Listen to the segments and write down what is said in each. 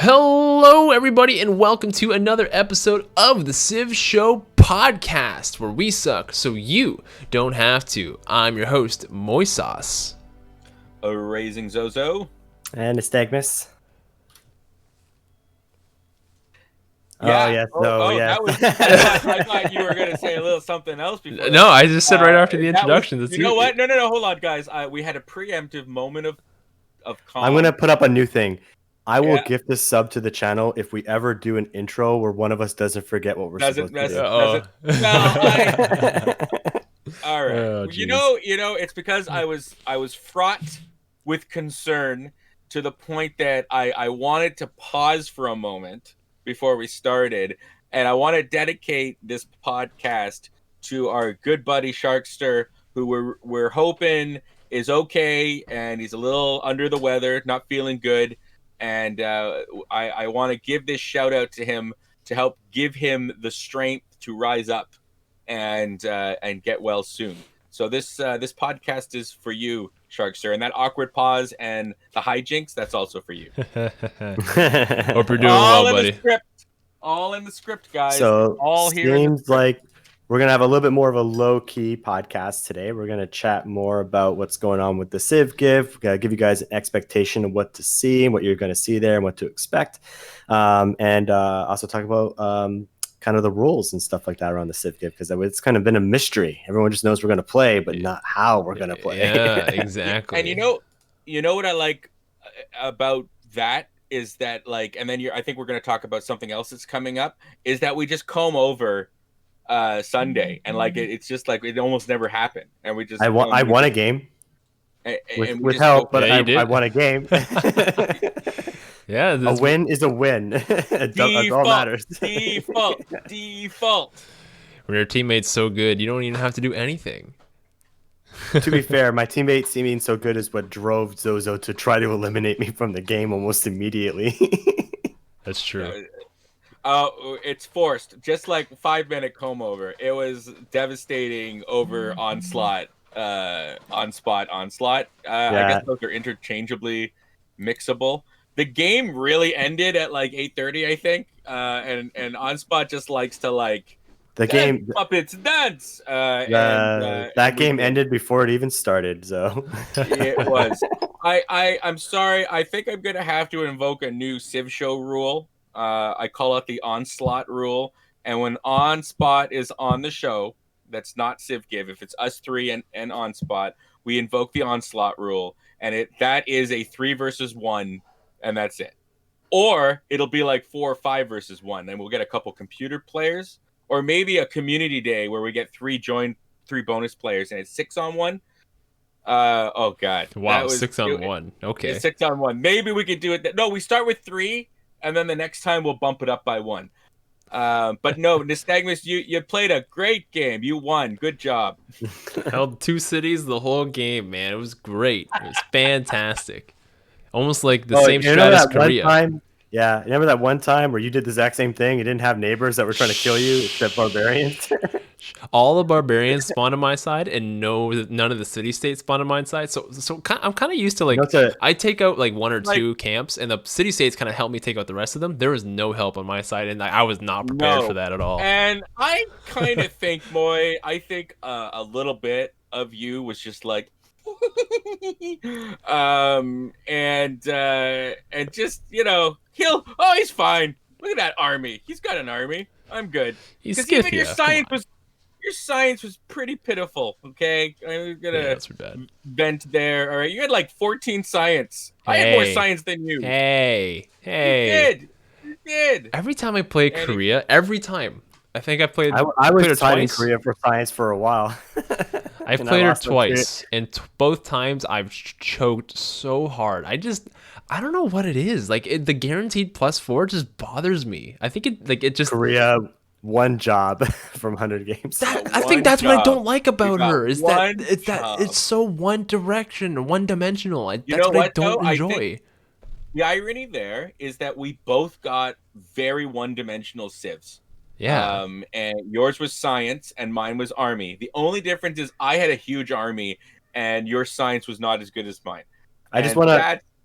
Hello, everybody, and welcome to another episode of the TheCivShow podcast, where we suck so you don't have to. I'm your host, Moisos. Raising Zozo. And Nystagmus. Yeah. Yes. That was. I thought you were gonna say a little something else before. No, I just said right after the introduction. You know what? No. Hold on, guys. We had a preemptive moment of calm. I'm gonna put up a new thing. I will gift this sub to the channel if we ever do an intro where one of us doesn't forget what we're supposed to do. All right. Oh, you know, it's because I was fraught with concern to the point that I wanted to pause for a moment before we started, and I want to dedicate this podcast to our good buddy Sharkster, who we're hoping is okay, and he's a little under the weather, not feeling good. And I want to give this shout out to him to help give him the strength to rise up and get well soon. So this podcast is for you, Sharkster, and that awkward pause and the hijinks, that's also for you. Hope you're doing well, buddy. All in the script, guys. So all here. Seems like we're gonna have a little bit more of a low-key podcast today. We're gonna chat more about what's going on with the Civ Give. We're gonna give you guys an expectation of what to see and what you're gonna see there and what to expect, and also talk about kind of the rules and stuff like that around the Civ Give, because it's kind of been a mystery. Everyone just knows we're gonna play, but not how we're gonna play. Yeah, exactly. And you know what I like about that is that, like, and then I think we're gonna talk about something else that's coming up. Is that we just comb over Sunday, and like it's just like it almost never happened, and we just I won a game with help, but I won a game. Yeah, a win is a win. It all matters. Default. When your teammate's so good, you don't even have to do anything. To be fair, my teammates seeming so good is what drove Zozo to try to eliminate me from the game almost immediately. That's true. It's forced. Just like 5-minute comb over. It was devastating over onslaught. Onslaught. I guess those are interchangeably mixable. The game really ended at like 8:30, I think. And Onslaught just likes to like the game up its dance. That game ended before it even started, so it was. I'm sorry. I think I'm gonna have to invoke a new TheCivShow rule. I call it the Onslaught rule. And when Onspot is on the show, that's not Civ Give. If it's us three and Onspot, we invoke the Onslaught rule, and that is a 3 versus 1, and that's it. Or it'll be like 4 or 5 versus 1, and we'll get a couple computer players, or maybe a community day where we get 3 bonus players, and it's 6-on-1. Oh god! Wow, 6-on-1. Okay, 6-on-1. Maybe we could do it. No, we start with 3. And then the next time we'll bump it up by 1. But no, Nystagmus, you played a great game. You won. Good job. Held 2 cities the whole game, man. It was great. It was fantastic. Almost like the same strat as Korea. Yeah, remember that one time where you did the exact same thing? You didn't have neighbors that were trying to kill you except barbarians? All the barbarians spawned on my side, and none of the city-states spawned on my side. So I'm kind of used to, like, I take out like 1 or 2 camps, and the city-states kind of help me take out the rest of them. There was no help on my side, and I was not prepared for that at all. And I kind of think, I think a little bit of you was just like, and just, he's fine. Look at that army. He's got an army. I'm good. Because even your science was pretty pitiful. Okay, I'm gonna vent there. All right, you had like 14 science. Hey. I had more science than you. Hey. You did. Every time I play Korea, I think I played. I was citing Korea for science for a while. I've played her twice, and both times I've choked so hard. I don't know what it is. Like the guaranteed +4 just bothers me. I think it just Korea. One job from 100 games. I think that's what I don't like about her. Is that it's so one dimensional. That's what I don't enjoy. The irony there is that we both got very one-dimensional civs. Yeah. And yours was science and mine was army. The only difference is I had a huge army and your science was not as good as mine. That's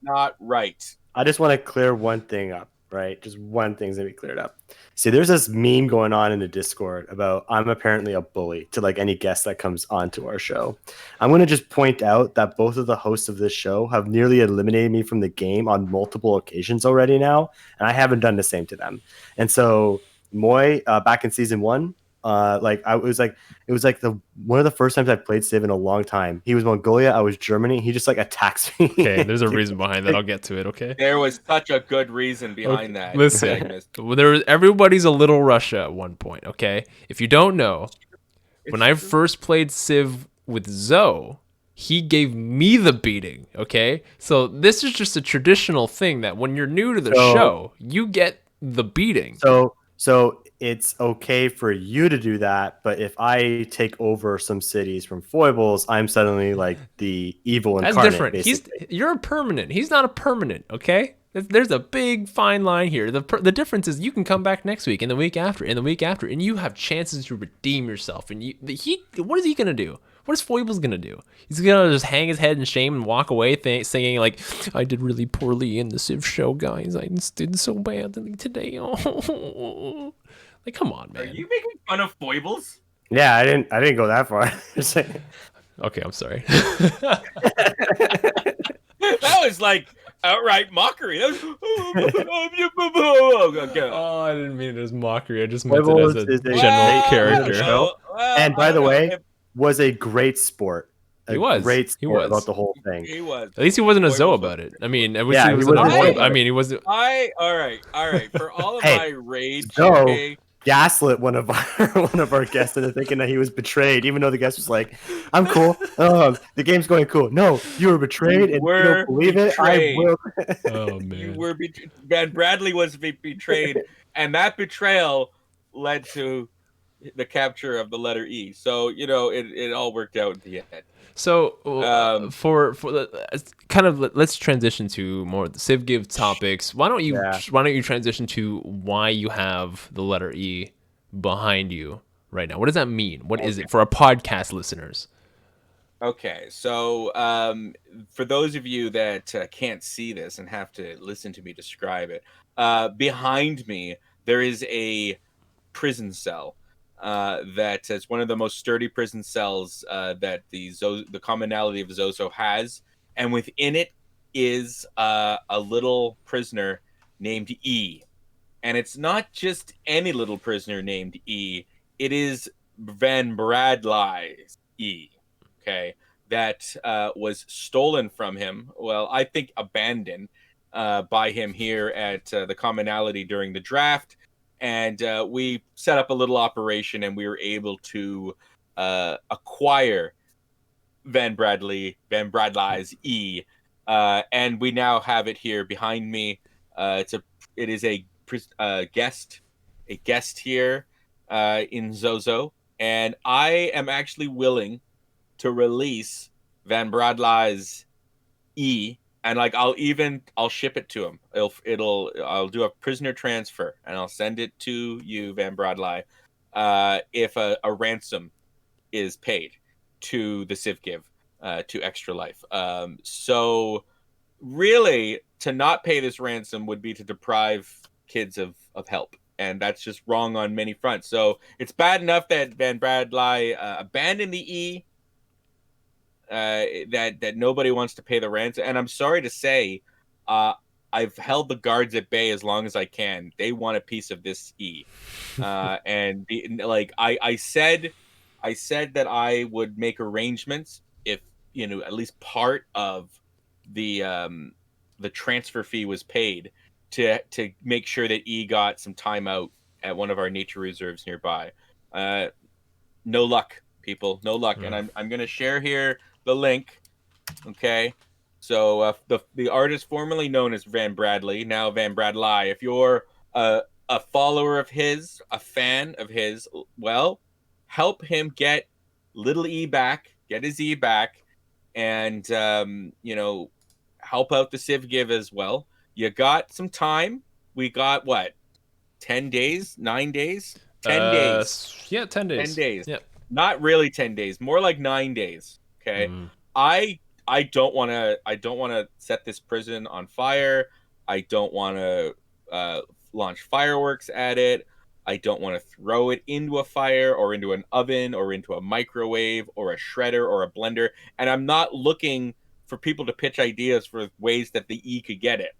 not right. I just want to clear one thing up. right? Just one thing's gonna be cleared up. See, there's this meme going on in the Discord about I'm apparently a bully to like any guest that comes onto our show. I'm gonna just point out that both of the hosts of this show have nearly eliminated me from the game on multiple occasions already now, and I haven't done the same to them. And so Moy, back in season 1, it was like the one of the first times I played Civ in a long time. He was Mongolia, I was Germany. He just like attacks me. Okay, there's a reason behind that. I'll get to it. Okay. There was such a good reason behind that. Listen, everybody's a little Russia at one point. Okay, if you don't know, when I first played Civ with Zoe, he gave me the beating. Okay, so this is just a traditional thing that when you're new to the show, you get the beating. So it's okay for you to do that, but if I take over some cities from foibles, I'm suddenly like the evil incarnate. That's different. Basically. You're a permanent. He's not a permanent. Okay, there's a big fine line here. The difference is you can come back next week and the week after and the week after, and you have chances to redeem yourself. And what is he gonna do? What is Foibles gonna do? He's gonna just hang his head in shame and walk away, singing like, "I did really poorly in the Civ show, guys. I did so badly today." Oh, like, come on, man. Are you making fun of Foibles? Yeah, I didn't go that far. Okay, I'm sorry. That was like outright mockery. That was, oh, I didn't mean it as mockery. I just meant it as a general character. And by the way, was a great sport. He was about the whole thing. He was. At least he wasn't a Zoe about it. I mean, I wish he was. I mean, he wasn't. All right. For all of my rage, Zoe gaslit one of our guests into thinking that he was betrayed, even though the guest was like, "I'm cool. The game's going cool." No, you were betrayed, and you don't believe it. I will. Oh man, you were Van Bradley was betrayed, and that betrayal led to the capture of the letter E. So it all worked out in the end. So for the kind of, let's transition to more of the Civ Give topics. Why don't you transition to why you have the letter E behind you right now? What does that mean? What is it for our podcast listeners? Okay, so for those of you that can't see this and have to listen to me describe it, behind me there is a prison cell. That is one of the most sturdy prison cells that the commonality of Zozo has, and within it is a little prisoner named E, and it's not just any little prisoner named E. It is Van Bradley's E. Okay, that was stolen from him. Well, I think abandoned by him here at the commonality during the draft. And we set up a little operation, and we were able to acquire Van Bradley's E, and we now have it here behind me. It is a guest here in Zozo, and I am actually willing to release Van Bradley's E. And like I'll ship it to him. I'll do a prisoner transfer and I'll send it to you, Van Bradley, if a ransom is paid to the Civ Give, to Extra Life. So really, to not pay this ransom would be to deprive kids of help, and that's just wrong on many fronts. So it's bad enough that Van Bradley abandoned the E. That nobody wants to pay the ransom, and I'm sorry to say, I've held the guards at bay as long as I can. They want a piece of this E, and I said that I would make arrangements if at least part of the transfer fee was paid to make sure that E got some time out at one of our nature reserves nearby. No luck, people, no luck, and I'm gonna share here the link. Okay, so the artist formerly known as Van Bradley, now Van Bradley. If you're a follower of his, a fan of his, well, help him get little E back, get his E back, and help out the Civ Give as well. You got some time. We got what, 10 days, 9 days, 10 days. Yeah, 10 days. 10 days. Yeah. Not really 10 days, more like 9 days. Okay. I don't want to set this prison on fire. I don't want to launch fireworks at it. I don't want to throw it into a fire or into an oven or into a microwave or a shredder or a blender. And I'm not looking for people to pitch ideas for ways that the E could get it.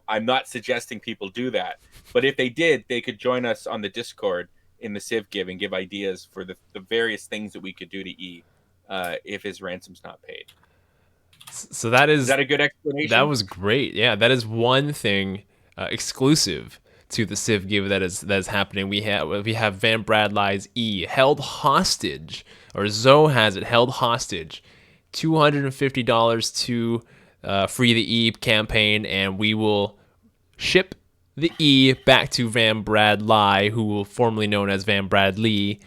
I'm not suggesting people do that. But if they did, they could join us on the Discord in the Civ Give and give ideas for the various things that we could do to E if his ransom's not paid. So is that a good explanation? That was great. Yeah, that is one thing exclusive to the Civ Give that is happening. We have Van Bradley's E held hostage, or Zoe has it held hostage, $250 to free the E campaign, and we will ship the E back to Van Bradley, who will formerly known as Van Bradley,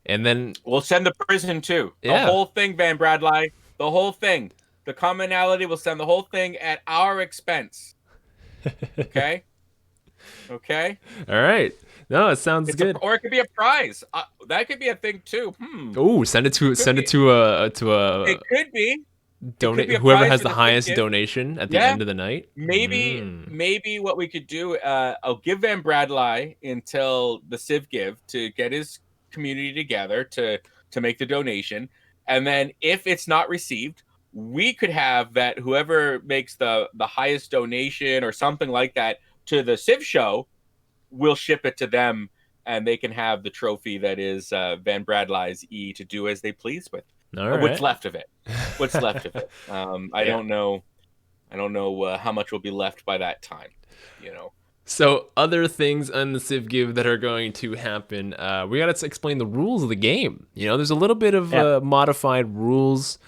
and then we'll send the prison too. The whole thing, Van Bradley, the whole thing, the commonality. We'll send the whole thing at our expense. Okay. Okay. All right. No, it sounds good. Or it could be a prize. That could be a thing too. Oh, send it to a. It could be. Donate whoever has the highest donation at the end of the night. Maybe what we could do. I'll give Van Bradley until the Civ Give to get his community together to make the donation, and then if it's not received, we could have that whoever makes the highest donation or something like that to the TheCivShow, we'll ship it to them, and they can have the trophy that is Van Bradley's E to do as they please with. What's left of it. I don't know how much will be left by that time. So other things on the Civ Give that are going to happen, we got to explain the rules of the game. There's a little bit of modified rules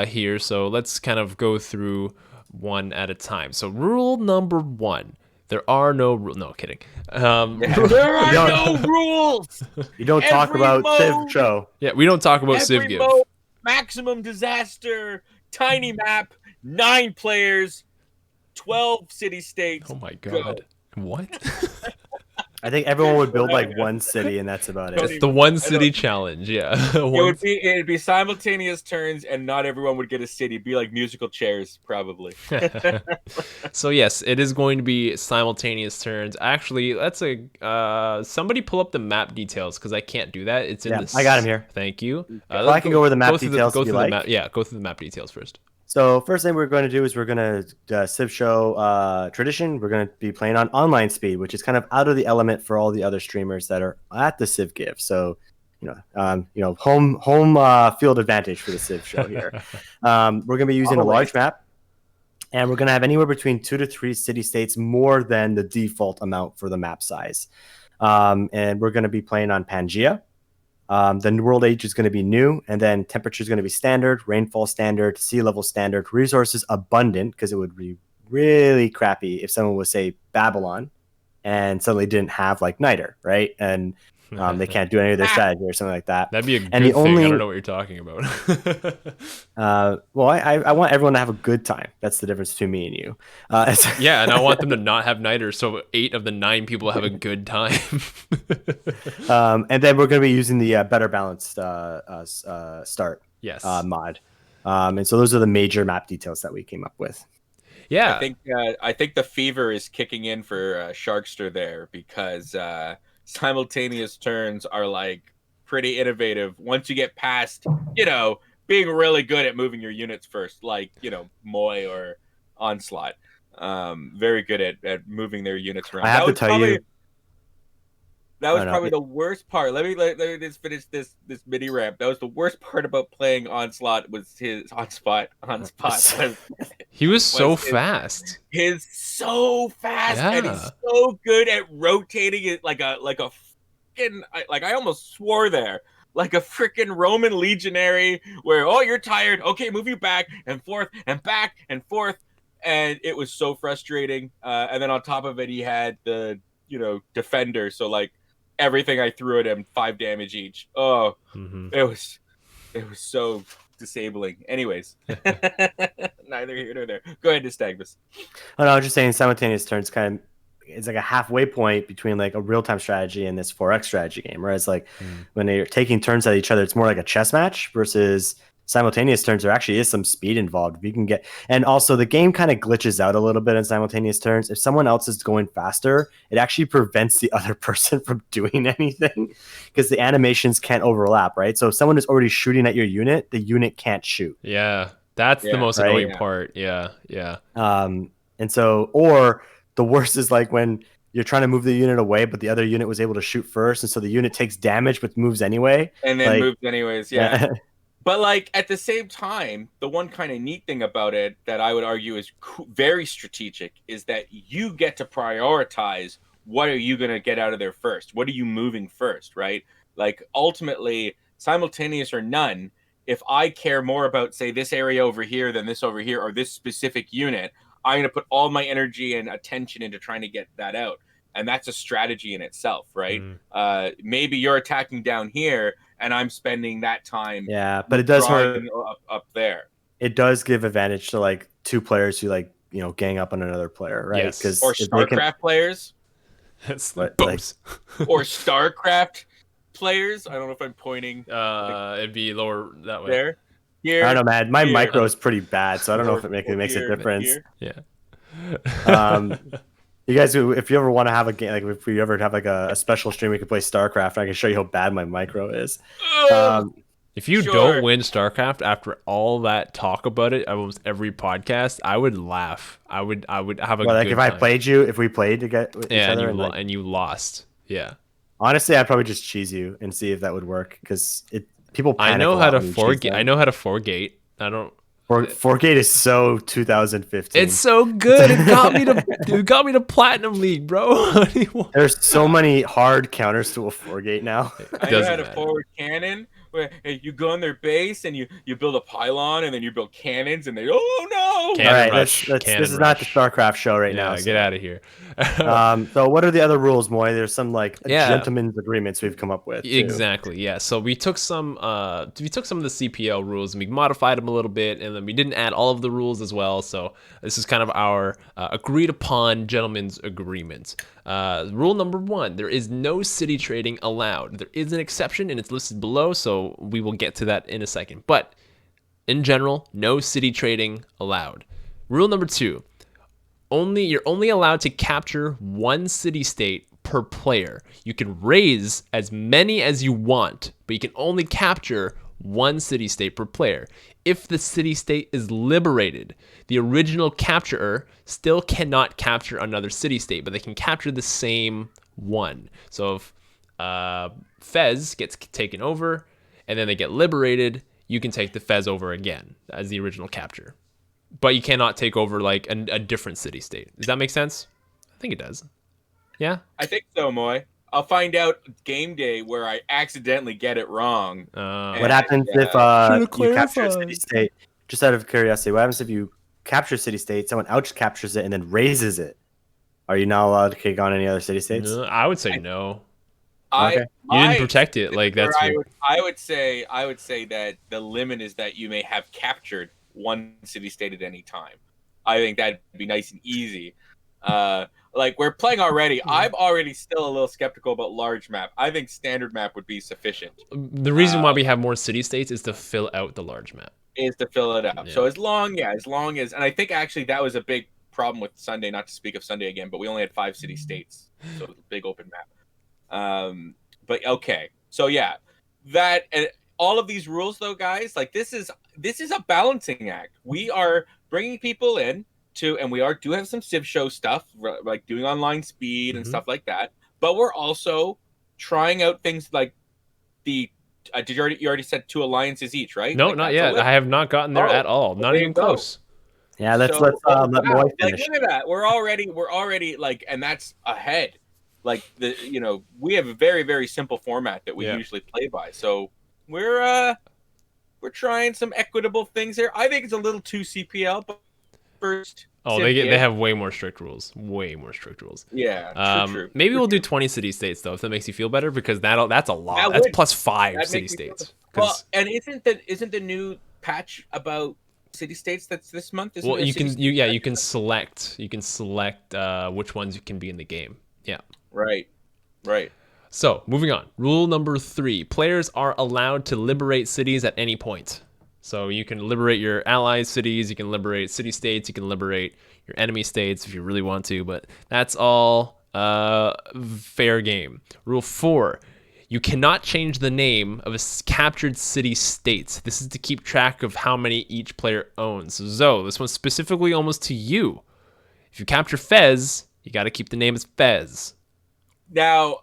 here, so let's kind of go through one at a time. So rule number 1. There are no rules. No, kidding. There are no rules. You don't talk about TheCivShow. Yeah, we don't talk about Civ Give. Maximum disaster, tiny map, 9 players, 12 city-states. Oh my god. Go. What? I think everyone would build like one city, and that's about it. It's the one city challenge, yeah. It'd be simultaneous turns, and not everyone would get a city. It'd be like musical chairs, probably. So yes, it is going to be simultaneous turns. Actually, let's somebody pull up the map details, because I can't do that. It's in this. I got him here. Thank you. Well, I can go over the map details. Go through the map. Yeah, go through the map details first. So first thing we're going to do is we're going to TheCivShow tradition. We're going to be playing on online speed, which is kind of out of the element for all the other streamers that are at the Civ Give. So, home field advantage for the TheCivShow here. We're going to be using a large map, and we're going to have anywhere between 2 to 3 city-states more than the default amount for the map size. And we're going to be playing on Pangea. The world age is going to be new, and then temperature is going to be standard, rainfall standard, sea level standard, resources abundant, because it would be really crappy if someone was, say, Babylon and suddenly didn't have like Niter, right? And they can't do any of their strategy or something like that. That'd be a good thing. I don't know what you're talking about. Well, I want everyone to have a good time. That's the difference between me and you. Yeah, and I want them to not have Niter, so 8 of the 9 people have a good time. And then we're going to be using the Better Balanced Start mod. And so those are the major map details that we came up with. Yeah, I think the fever is kicking in for Sharkster there, because simultaneous turns are like pretty innovative once you get past being really good at moving your units first, like Moy or Onslaught. Very good at moving their units around. I have to tell you, that was probably the worst part. Let me just finish this mini rant. That was the worst part about playing Onslaught, was his Onspot. He was so fast. He's so fast, and he's so good at rotating it like a freaking, like I almost swore there, like a freaking Roman legionary, where you're tired, okay, move you back and forth and back and forth, and it was so frustrating. And then on top of it, he had the defender, so like everything I threw at him 5 damage each. It was so disabling. Anyways, neither here nor there. Go ahead, Nystagmus. Oh no, I was just saying simultaneous turns it's like a halfway point between like a real-time strategy and this 4X strategy game. Whereas like when they're taking turns at each other, it's more like a chess match versus simultaneous turns, there actually is some speed involved. You can get, and also the game kind of glitches out a little bit in simultaneous turns. If someone else is going faster, it actually prevents the other person from doing anything because the animations can't overlap, right? So if someone is already shooting at your unit, the unit can't shoot. Yeah, that's the most annoying part. Yeah. And so, or the worst is like when you're trying to move the unit away, but the other unit was able to shoot first, and so the unit takes damage but moves anyway. And then moves anyways, yeah. But like at the same time, the one kind of neat thing about it that I would argue is very strategic is that you get to prioritize what are you going to get out of there first? What are you moving first, right? Like ultimately, simultaneous or none, if I care more about, say, this area over here than this over here or this specific unit, I'm going to put all my energy and attention into trying to get that out. And that's a strategy in itself, right? Maybe you're attacking down here and I'm spending that time. Yeah, but it does hurt up there. It does give advantage to like two players who like, you know, gang up on another player, right? Yes. Or StarCraft players. Like, or StarCraft players. I don't know if I'm pointing. It'd be lower that way. There. Here. I don't know, man. My micro is pretty bad, so I don't know if it makes a difference. Yeah. You guys, if you ever want to have a game, like if we ever have like a special stream, we can play StarCraft. I can show you how bad my micro is. If you don't win StarCraft after all that talk about it, almost every podcast, I would laugh. I would have a good like if time. I played you, if we played to get each other, and you lost. Yeah. Honestly, I'd probably just cheese you and see if that would work because people panic. I know how to forgate. I know how to forgate. I don't. Forgate is so 2015. It's so good. It got me to Platinum League, bro. There's so many hard counters to a Forgate now. I know how to forward cannon. Where you go on their base and you build a pylon and then you build cannons and they no. All right, this is not the StarCraft show right now. So. Get out of here. So what are the other rules, Moy? There's some like gentlemen's agreements we've come up with. Exactly. Yeah. So we took some of the CPL rules and we modified them a little bit, and then we didn't add all of the rules as well. So this is kind of our agreed upon gentlemen's agreement. Rule number 1: there is no city trading allowed. There is an exception, and it's listed below. So we will get to that in a second. But in general, no city trading allowed. Rule number 2: you're only allowed to capture one city-state per player. You can raise as many as you want, but you can only capture one city-state per player. If the city-state is liberated, the original capturer still cannot capture another city-state, but they can capture the same one. So if Fez gets taken over and then they get liberated, you can take the Fez over again as the original capture. But you cannot take over like a different city-state. Does that make sense? I think it does. Yeah? I think so, Moy. I'll find out game day where I accidentally get it wrong. What happens if you capture a city-state? Just out of curiosity, what happens if you capture a city-state, someone else captures it, and then raises it? Are you not allowed to kick on any other city-states? No, I would say no. You didn't protect it. Like that's. I would say that the limit is that you may have captured one city-state at any time. I think that'd be nice and easy. Like we're playing already. I'm already still a little skeptical about large map. I think standard map would be sufficient. The reason why we have more city-states is to fill out the large map. Is to fill it out. Yeah. So as long as, and I think actually that was a big problem with Sunday. Not to speak of Sunday again, but we only had 5 city-states, so it was a big open map. But okay, so yeah, that and all of these rules though, guys, like this is a balancing act. We are bringing people in to, and we do have some CivShow stuff, like doing online speed and stuff like that. But we're also trying out things like the. You already said 2 alliances each, right? No, like not yet. I have not gotten there at all. Not even close. Yeah, let's let Moy finish. Like, look at that. We're already like, and that's ahead. Like we have a very, very simple format that we usually play by. So we're trying some equitable things here. I think it's a little too CPL, but first. Oh, they have way more strict rules. Way more strict rules. Yeah. True. Maybe we'll do 20 city-states though, if that makes you feel better, because that's a lot. That's plus 5 city-states. Well, and isn't the new patch about city-states that's this month? Well, you can select which ones can be in the game. Yeah. Right. So moving on. Rule number 3: players are allowed to liberate cities at any point. So you can liberate your allied cities, you can liberate city-states, you can liberate your enemy states if you really want to, but that's all fair game. Rule 4, you cannot change the name of a captured city-state. This is to keep track of how many each player owns. So Zoe, this one's specifically almost to you. If you capture Fez, you got to keep the name as Fez. Now,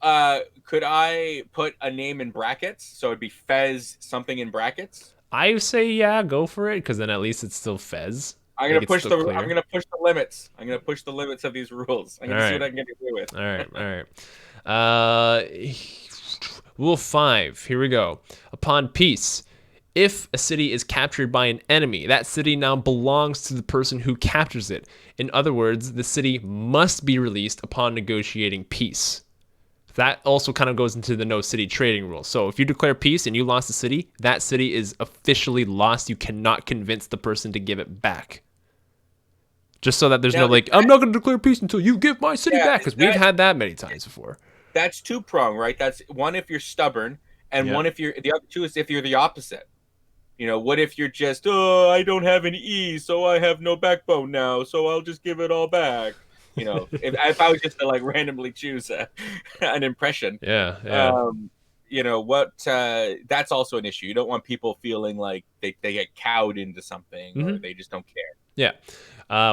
could I put a name in brackets? So it'd be Fez something in brackets? I say, yeah, go for it, because then at least it's still Fez. I'm gonna push the limits. I'm gonna push the limits of these rules. I'm gonna see what I can get away with. All right. Rule 5. Here we go. Upon peace, if a city is captured by an enemy, that city now belongs to the person who captures it. In other words, the city must be released upon negotiating peace. That also kind of goes into the no city trading rule. So if you declare peace and you lost the city, that city is officially lost. You cannot convince the person to give it back. Just so that there's no like, I'm not going to declare peace until you give my city back, because we've had that many times before. That's two-pronged, right? That's one if you're stubborn, and one if the other two is if you're the opposite. You know, what if you're just, I don't have an E, so I have no backbone now, so I'll just give it all back. You know, if I was just to like randomly choose an impression, you know what? That's also an issue. You don't want people feeling like they get cowed into something or they just don't care. Yeah.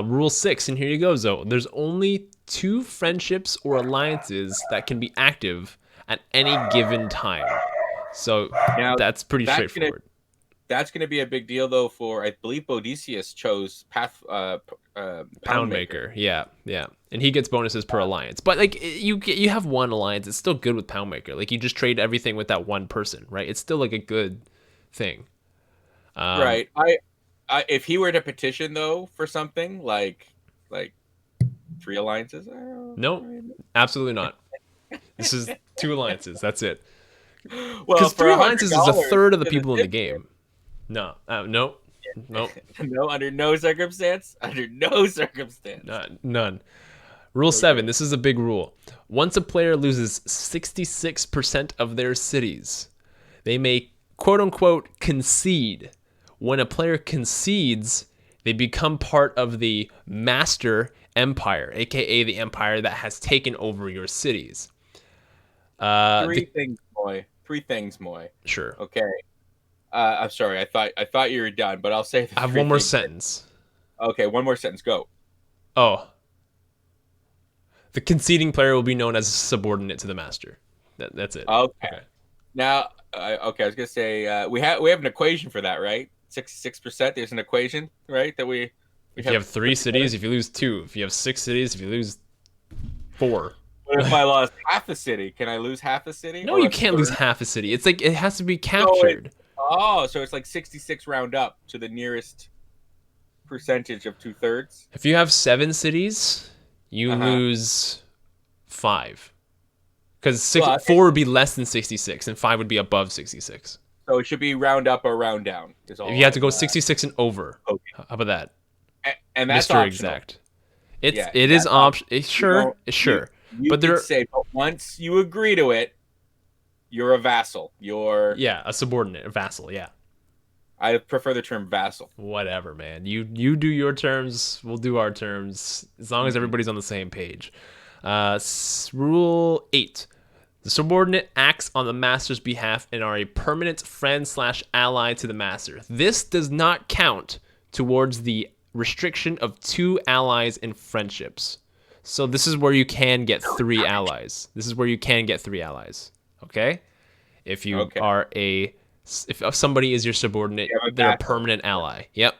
Rule 6, and here you go, Zoe. There's only 2 friendships or alliances that can be active at any given time. So now, that's pretty straightforward. That's going to be a big deal, though, for, I believe, Bodicius chose Poundmaker. Yeah. And he gets bonuses per alliance. But, like, you have one alliance. It's still good with Poundmaker. Like, you just trade everything with that one person, right? It's still, like, a good thing. Right. If he were to petition, though, for something, like 3 alliances? No, absolutely not. This is 2 alliances. That's it. Well, because 3 alliances is a third of the people in the game. No. No, under no circumstance. Under no circumstance. None. Rule 7. This is a big rule. Once a player loses 66% of their cities, they may, quote unquote, concede. When a player concedes, they become part of the master empire, aka the empire that has taken over your cities. Three things, Moy. Sure. Okay. I'm sorry. I thought you were done, but I'll say. I have one more sentence. Okay, one more sentence. Go. Oh. The conceding player will be known as subordinate to the master. That's it. Okay. Now, I was gonna say we have an equation for that, right? 66%. There's an equation, right? That we. If you have 3 cities, if you lose 2. If you have 6 cities, if you lose 4. What if I lost half a city? Can I lose half a city? No, you can't lose half a city. It's like it has to be captured. So it's like 66 round up to the nearest percentage of 2/3. If you have 7 cities, you lose 5. Because 4 would be less than 66, and 5 would be above 66. So it should be round up or round down. If you have to go 66 and over, how about that? And that's Mr. Exact. It is optional. Sure. But once you agree to it, you're a vassal. You're a subordinate, a vassal. Yeah. I prefer the term vassal. Whatever, man. You do your terms. We'll do our terms. As long as everybody's on the same page. Rule 8. The subordinate acts on the master's behalf and are a permanent friend/ally to the master. This does not count towards the restriction of 2 allies in friendships. So this is where you can get 3 allies. Okay? If you are if somebody is your subordinate, they're a permanent ally. Yep.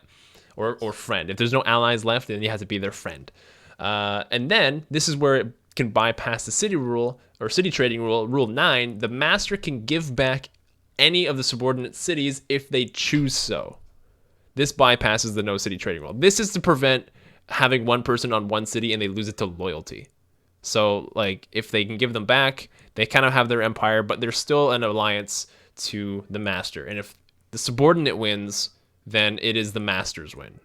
Or friend. If there's no allies left, then you have to be their friend. And then this is where it can bypass the city rule or city trading rule. Rule 9, the master can give back any of the subordinate cities if they choose so. This bypasses the no city trading rule. This is to prevent having one person on one city and they lose it to loyalty. So, like, if they can give them back, they kind of have their empire, but they're still an alliance to the master. And if the subordinate wins, then it is the master's win.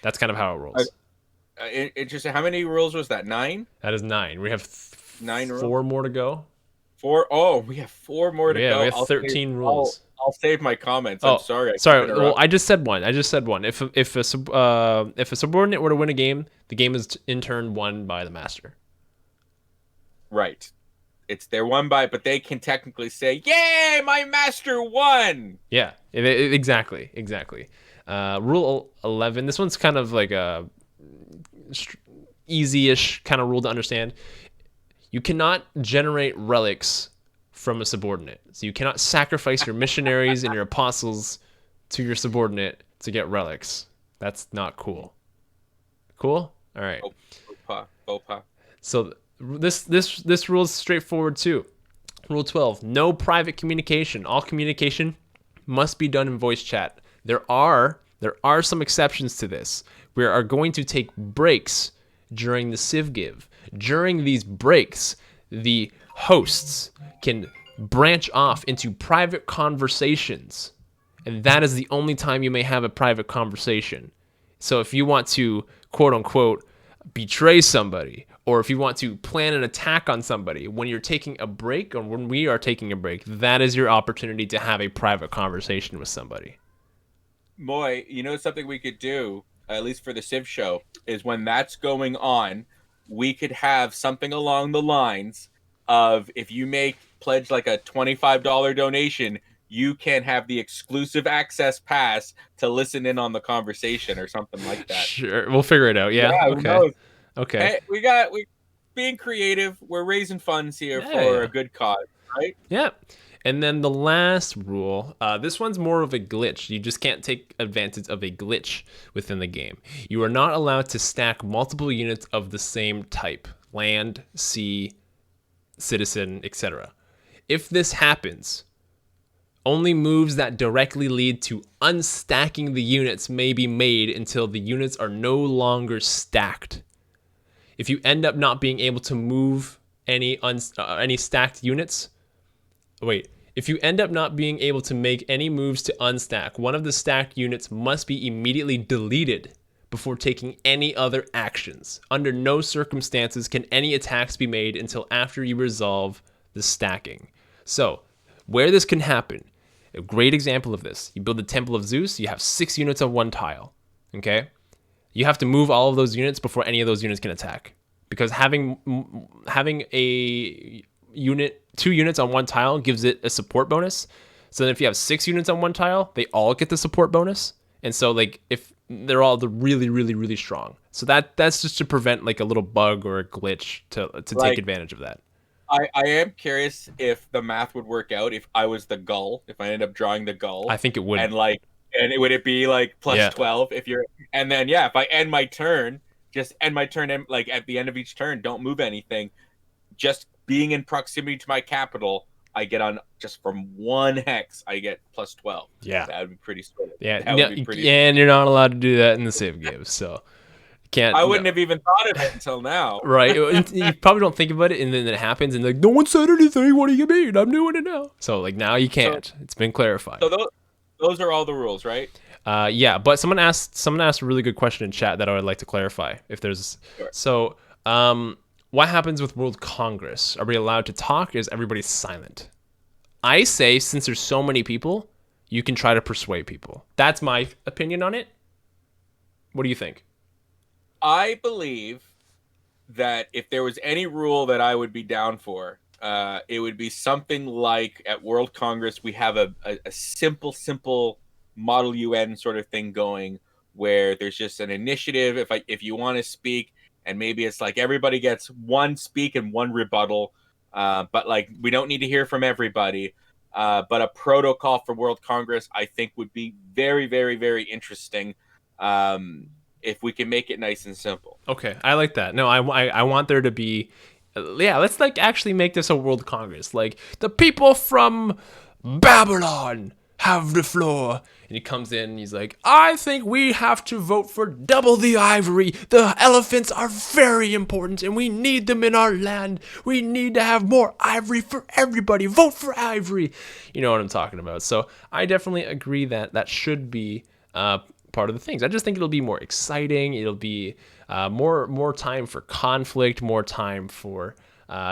That's kind of how it rolls. Interesting. How many rules was that? 9? That is 9. We have 9 4 more to go. 4. Oh, we have 4 more to go. We have 13 rules. I'll save my comments. Oh, I'm sorry. Sorry. Well, I just said one. If a subordinate were to win a game, the game is in turn won by the master. Right. It's their one by, but they can technically say, "Yay, my master won!" Yeah, exactly. Rule 11. This one's kind of like a easy-ish kind of rule to understand. You cannot generate relics from a subordinate. So you cannot sacrifice your missionaries and your apostles to your subordinate to get relics. That's not cool. Cool? All right. Bopa. So this rule is straightforward too. Rule 12, no private communication. All communication must be done in voice chat. There are some exceptions to this. We are going to take breaks during the Civ Give. During these breaks, the hosts can branch off into private conversations, and that is the only time you may have a private conversation. So if you want to, quote unquote, betray somebody, or if you want to plan an attack on somebody, when you're taking a break, or when we are taking a break, that is your opportunity to have a private conversation with somebody. Moy, you know something we could do, at least for the Civ show, is when that's going on, we could have something along the lines of, if you pledge like a $25 donation, you can have the exclusive access pass to listen in on the conversation or something like that. Sure, we'll figure it out. Yeah. Okay. Hey, we being creative. We're raising funds here for a good cause, right? Yeah. And then the last rule, this one's more of a glitch. You just can't take advantage of a glitch within the game. You are not allowed to stack multiple units of the same type: land, sea, citizen, etc. If this happens, only moves that directly lead to unstacking the units may be made until the units are no longer stacked. If you end up not being able to move any stacked units, if you end up not being able to make any moves to unstack, one of the stacked units must be immediately deleted before taking any other actions. Under no circumstances can any attacks be made until after you resolve the stacking. So, where this can happen, a great example of this, you build the Temple of Zeus, you have 6 units on one tile, okay? You have to move all of those units before any of those units can attack. Because having a unit, 2 units on one tile gives it a support bonus. So then if you have 6 units on one tile, they all get the support bonus. And so like if they're all really, really, really strong. So that's just to prevent like a little bug or a glitch to take advantage of that. I am curious if the math would work out if I was the gull, if I ended up drawing the gull. I think it would. Would it be like plus 12 if you're, and then if I end my turn, just end my turn like at the end of each turn, don't move anything. Just being in proximity to my capital, I get on just from 1 hex, I get plus 12. Yeah. That would be pretty sweet. Yeah. And you're not allowed to do that in the Civ Give, so I wouldn't have even thought of it until now. Right. You probably don't think about it, and then it happens, and like, no one said anything. What do you mean? I'm doing it now. So like now you can't. So, it's been clarified. So those are all the rules, right? Yeah. But someone asked a really good question in chat that I would like to clarify. If there's so, what happens with World Congress? Are we allowed to talk? Or is everybody silent? I say since there's so many people, you can try to persuade people. That's my opinion on it. What do you think? I believe that if there was any rule that I would be down for, it would be something like at World Congress, we have a simple Model UN sort of thing going where there's just an initiative. If you want to speak, and maybe it's like everybody gets 1 speak and 1 rebuttal, but like we don't need to hear from everybody. But a protocol for World Congress, I think, would be very, very, very interesting. If we can make it nice and simple. Okay, I like that. No, I want there to be, let's like actually make this a World Congress. Like the people from Babylon have the floor. And he comes in and he's like, I think we have to vote for double the ivory. The elephants are very important and we need them in our land. We need to have more ivory for everybody. Vote for ivory. You know what I'm talking about. So I definitely agree that should be part of the things. I just think it'll be more exciting. It'll be more time for conflict, more time for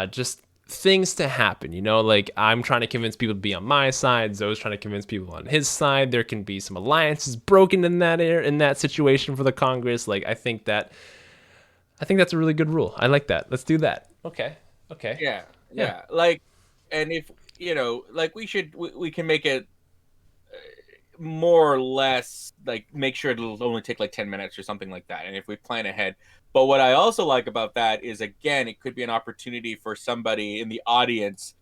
just things to happen, you know, like I'm trying to convince people to be on my side, Zoe's trying to convince people on his side. There can be some alliances broken in that situation for the Congress. Like I think that's a really good rule. I like that. Let's do that. Okay. Yeah. Like, and if like we can make it more or less, like, make sure it'll only take like 10 minutes or something like that, and if we plan ahead. But what I also like about that is, again, it could be an opportunity for somebody in the audience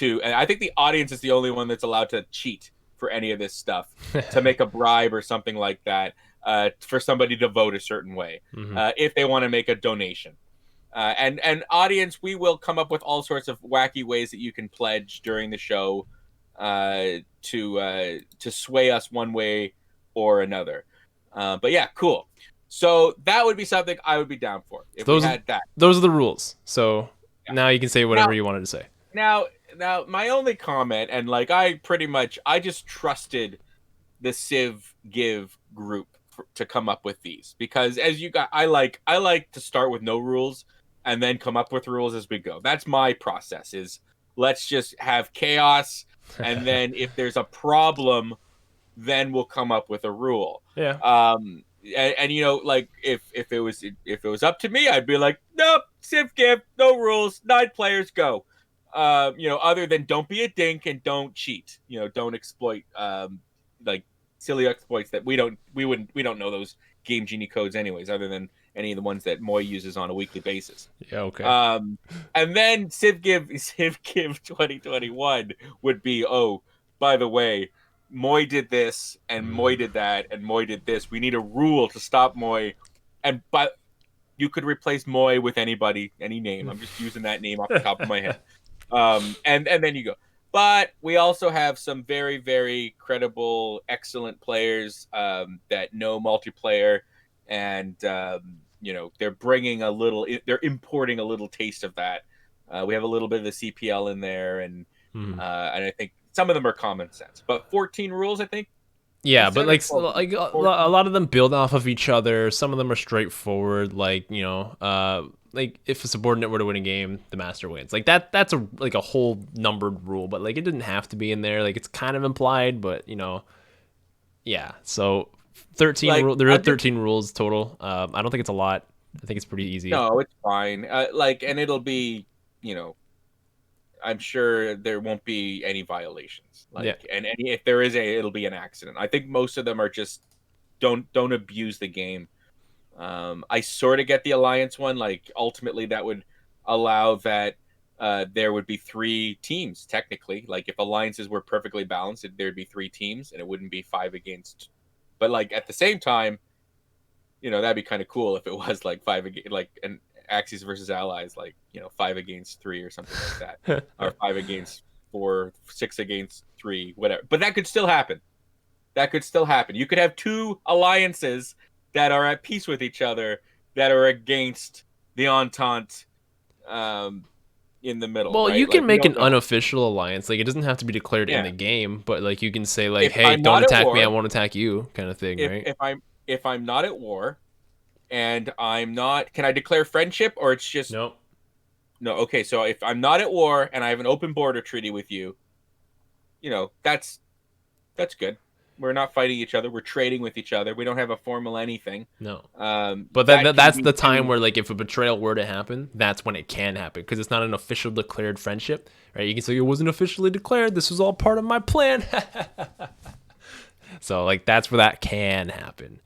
and I think the audience is the only one that's allowed to cheat for any of this stuff, to make a bribe or something like that, for somebody to vote a certain way, if they want to make a donation. And audience, we will come up with all sorts of wacky ways that you can pledge during the show, to sway us one way or another. But yeah, cool. So that would be something I would be down for if we had that. Those are the rules. So now you can say whatever you wanted to say. Now, my only comment, and like I just trusted the Civ Give group to come up with these, because as you got, I like to start with no rules and then come up with rules as we go. That's my process. Is let's just have chaos, and then if there's a problem, then we'll come up with a rule. Yeah. And like if it was up to me, I'd be like, nope, Civ Give, no rules, 9 players, go. Other than don't be a dink and don't cheat. Don't exploit like silly exploits that we don't know those Game Genie codes anyways, other than any of the ones that Moy uses on a weekly basis. Yeah, okay. And then Civ Give 2021 would be, oh, by the way, Moy did this and Moy did that and Moy did this. We need a rule to stop Moy. But you could replace Moy with anybody, any name. I'm just using that name off the top of my head. And then you go. But we also have some very, very credible, excellent players that know multiplayer, and they're bringing they're importing a little taste of that. We have a little bit of the CPL in there, and I think some of them are common sense. But 14 rules, I think. Yeah, but like a lot of them build off of each other. Some of them are straightforward, like like if a subordinate were to win a game, the master wins. Like that's a whole numbered rule, but like it didn't have to be in there. Like it's kind of implied, but yeah. So 13 there are 13 rules total. I don't think it's a lot. I think it's pretty easy. No, it's fine. And it'll be, I'm sure there won't be any violations. And if there is it'll be an accident. I think most of them are just don't abuse the game. I sort of get the alliance one. Like ultimately, that would allow that there would be 3 teams technically. Like if alliances were perfectly balanced, there'd be 3 teams, and it wouldn't be 5 against. But like at the same time, that'd be kind of cool if it was like 5 against, like an Axis versus Allies, like 5 against 3 or something like that, or 5 against 4, 6 against 3, whatever. But that could still happen. You could have 2 alliances that are at peace with each other that are against the Entente in the middle. Well, right? you can make an unofficial alliance. Like it doesn't have to be declared in the game, but like you can say like, hey, don't attack me, I won't attack you, kind of thing, right? If I'm not at war and I'm not, can I declare friendship, or it's just no? Okay, so if I'm not at war and I have an open border treaty with you, that's good. We're not fighting each other. We're trading with each other. We don't have a formal anything. No. But that's the time where, like, if a betrayal were to happen, that's when it can happen, because it's not an official declared friendship, right? You can say it wasn't officially declared. This was all part of my plan. So, like, that's where that can happen.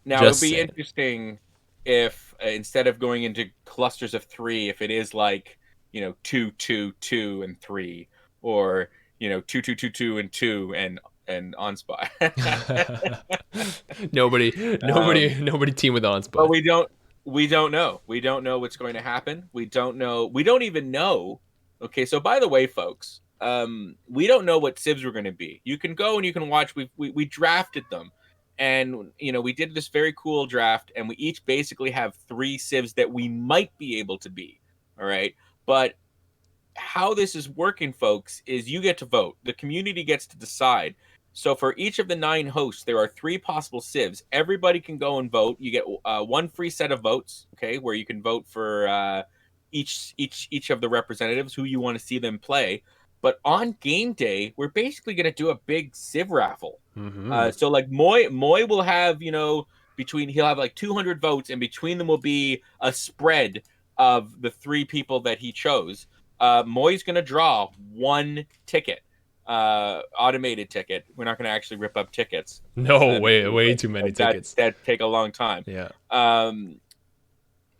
Now, it would be interesting if instead of going into clusters of 3, if it is like 2, 2, 2, and 3, or 2, 2, 2, 2, and 2, and OnSpot. nobody team with OnSpot. But we don't know. We don't know what's going to happen. We don't even know. Okay, so by the way, folks, we don't know what civs we're going to be. You can go and you can watch. We drafted them, and we did this very cool draft, and we each basically have 3 civs that we might be able to be. All right, but how this is working, folks, is you get to vote. The community gets to decide. So for each of the 9 hosts, there are 3 possible civs. Everybody can go and vote. You get 1 free set of votes, okay, where you can vote for each of the representatives, who you want to see them play. But on game day, we're basically going to do a big Civ raffle. So like Moy will have, he'll have like 200 votes, and between them will be a spread of the 3 people that he chose. Moy's going to draw 1 ticket, automated ticket. We're not going to actually rip up tickets. No, way too many tickets. That take a long time. Yeah.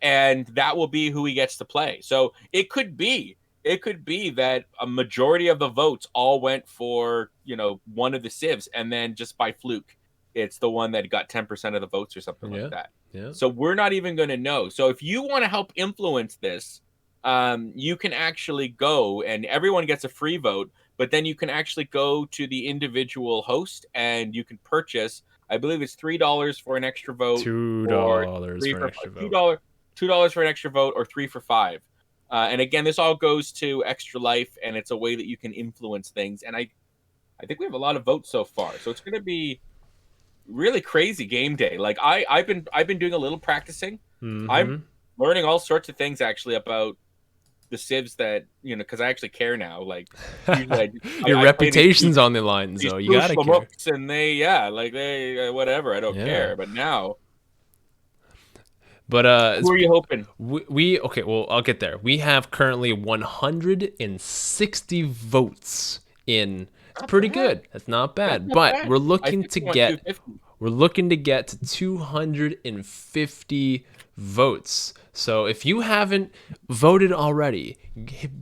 And that will be who he gets to play. So it could be that a majority of the votes all went for, one of the civs, and then just by fluke, it's the one that got 10% of the votes or something like that. Yeah. So we're not even going to know. So if you want to help influence this, you can actually go, and everyone gets a free vote, but then you can actually go to the individual host and you can purchase, I believe it's $3 for an extra vote, $2 for an extra vote. $2 for an extra vote, or 3 for 5. And again, this all goes to Extra Life, and it's a way that you can influence things. And I think we have a lot of votes so far, so it's going to be really crazy game day. Like I've been doing a little practicing. I'm learning all sorts of things actually about the civs that, because I actually care now. Like your reputation's on the line, so you gotta care. And they whatever. I don't care. But now. But who are you hoping? We okay. Well, I'll get there. We have currently 160 votes in. It's pretty good. That's not bad. But we're looking to get to 250 votes. So if you haven't voted already,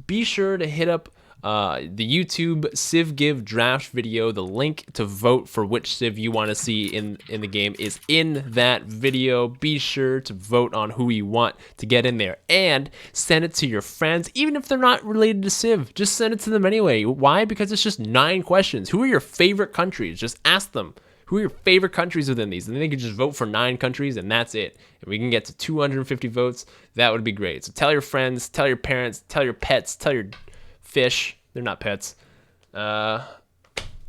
be sure to hit up the YouTube Civ Give draft video. The link to vote for which Civ you want to see in the game is in that video. Be sure to vote on who you want to get in there, and send it to your friends, even if they're not related to Civ. Just send it to them anyway. Why? Because it's just 9 questions. Who are your favorite countries? Just ask them, who are your favorite countries within these? And then they can just vote for 9 countries, and that's it. And we can get to 250 votes. That would be great. So tell your friends, tell your parents, tell your pets, tell your fish. They're not pets. How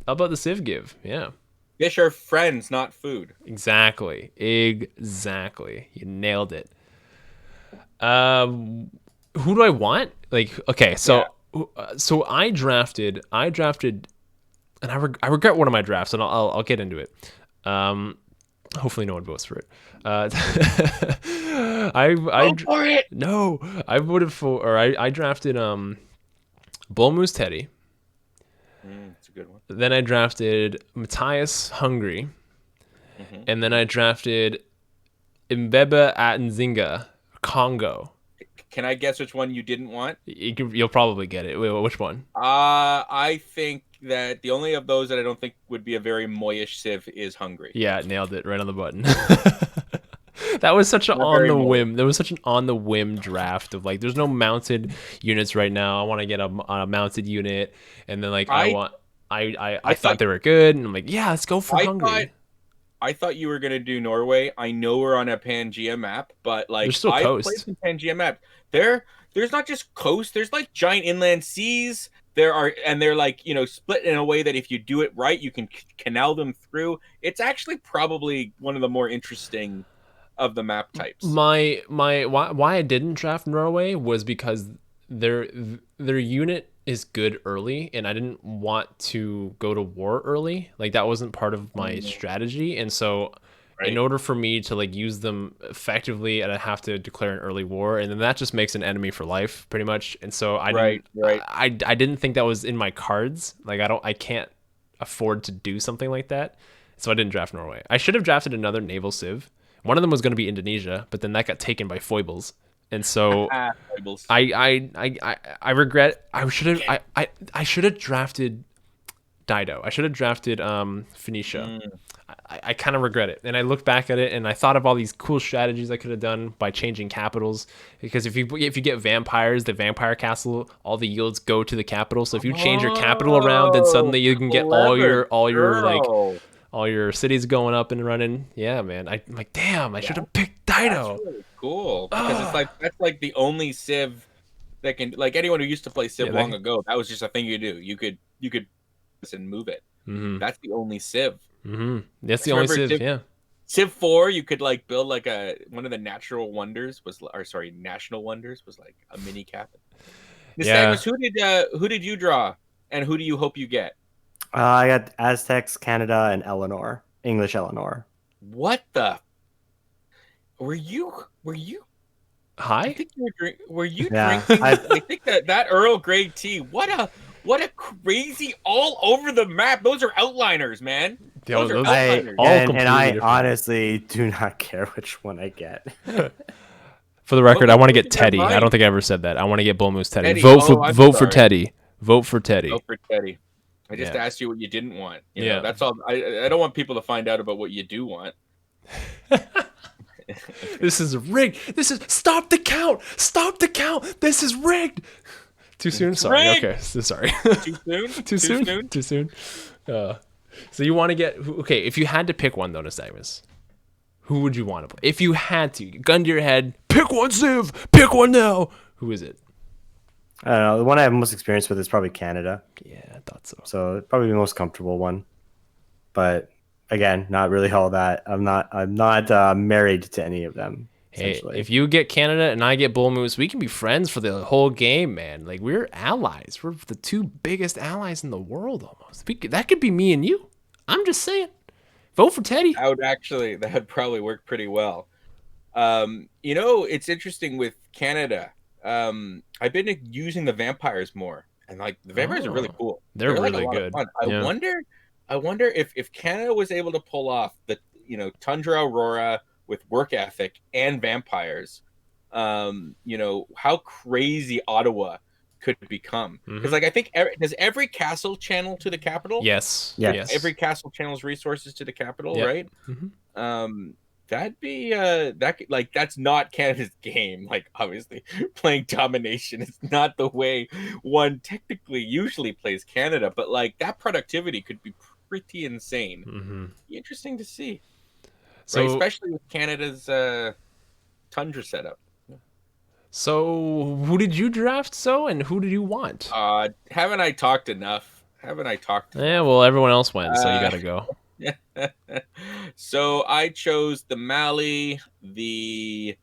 about the Civ Give? Yeah. Fish are friends, not food. Exactly. You nailed it. Who do I want? Like, okay, so I drafted, and I regret one of my drafts, and I'll get into it. Hopefully no one votes for it. Vote for it. No, I voted for, or I drafted Bull Moose Teddy. That's a good one. Then I drafted Matthias Hungry. And then I drafted Mbebe Atinzinga Congo. Can I guess which one you didn't want? You'll probably get it. Wait, which one? I think that the only of those that I don't think would be a very moyish Civ is Hungry. Yeah, nailed it right on the button. That was such an on the whim. There was such an on the whim draft of like, there's no mounted units right now. I want to get a mounted unit, and then like I thought they were good, and I'm like, yeah, let's go for Hungry. I thought you were gonna do Norway. I know we're on a Pangea map, but like there's still coast. Played some Pangea maps. There's not just coast. There's like giant inland seas. They're like, split in a way that if you do it right, you can canal them through. It's actually probably one of the more interesting of the map types. Why I didn't draft Norway was because their unit is good early, and I didn't want to go to war early. Like that wasn't part of my strategy, and so in order for me to like use them effectively, I'd have to declare an early war, and then that just makes an enemy for life, pretty much. And so I didn't think that was in my cards. Like I can't afford to do something like that, so I didn't draft Norway. I should have drafted another naval civ. One of them was going to be Indonesia, but then that got taken by foibles, and so I regret. I should have drafted Dido. I should have drafted Phoenicia. I kind of regret it, and I looked back at it, and I thought of all these cool strategies I could have done by changing capitals. Because if you get vampires, the vampire castle, all the yields go to the capital. So if you change your capital around, then suddenly you can get all your cities going up and running. Yeah, man. I'm like, damn, I should have picked Dido. That's really cool, because that's like the only civ that can, like, anyone who used to play civ long ago, that was just a thing you do. You could and move it. That's the only civ. That's the only civ. Yeah. Civ 4, you could like build like one of the national wonders was like a mini cabin. Yeah. Who did you draw, and who do you hope you get? I got Aztecs, Canada, and Eleanor, English Eleanor. What the? Were you? Hi. I think were you drinking? I think that Earl Grey tea. What a crazy all over the map. Those are outliners, man. Those are outliners. And I honestly do not care which one I get. For the record, I want to get Teddy. I don't think I ever said that. I want to get Bull Moose Teddy. Vote for Teddy. Vote for Teddy. Vote for Teddy. I just asked you what you didn't want. You know, that's all. I don't want people to find out about what you do want. This is rigged. Stop the count. Stop the count. This is rigged. Too soon? Sorry. Rigged. Okay. Sorry. Too soon? Too soon? Too soon. So you want to get, okay, if you had to pick one though, Nystagmus, who would you want to play? If you had to, gun to your head, pick one, Civ. Pick one now. Who is it? I don't know. The one I have most experience with is probably Canada. Yeah, I thought so. So probably the most comfortable one. But again, not really all that. I'm not married to any of them. Hey, if you get Canada and I get Bull Moose, we can be friends for the whole game, man. Like, we're allies. We're the two biggest allies in the world almost. That could be me and you. I'm just saying. Vote for Teddy. That would probably work pretty well. You know, it's interesting with Canada. I've been using the vampires more, and like the vampires are really cool. They're really good. I wonder if Canada was able to pull off the Tundra Aurora with work ethic and vampires, how crazy Ottawa could become. Because like I think does every castle channel to the capital? Yes. Every castle channels resources to the capital, right? That'd be that's not Canada's game. Like, obviously playing domination is not the way one technically usually plays Canada, but like that productivity could be pretty insane. Be interesting to see. So, right? Especially with Canada's Tundra setup. So who did you draft, and who did you want? Haven't I talked enough? Yeah, well, everyone else went, so you gotta go. So I chose the Mali, the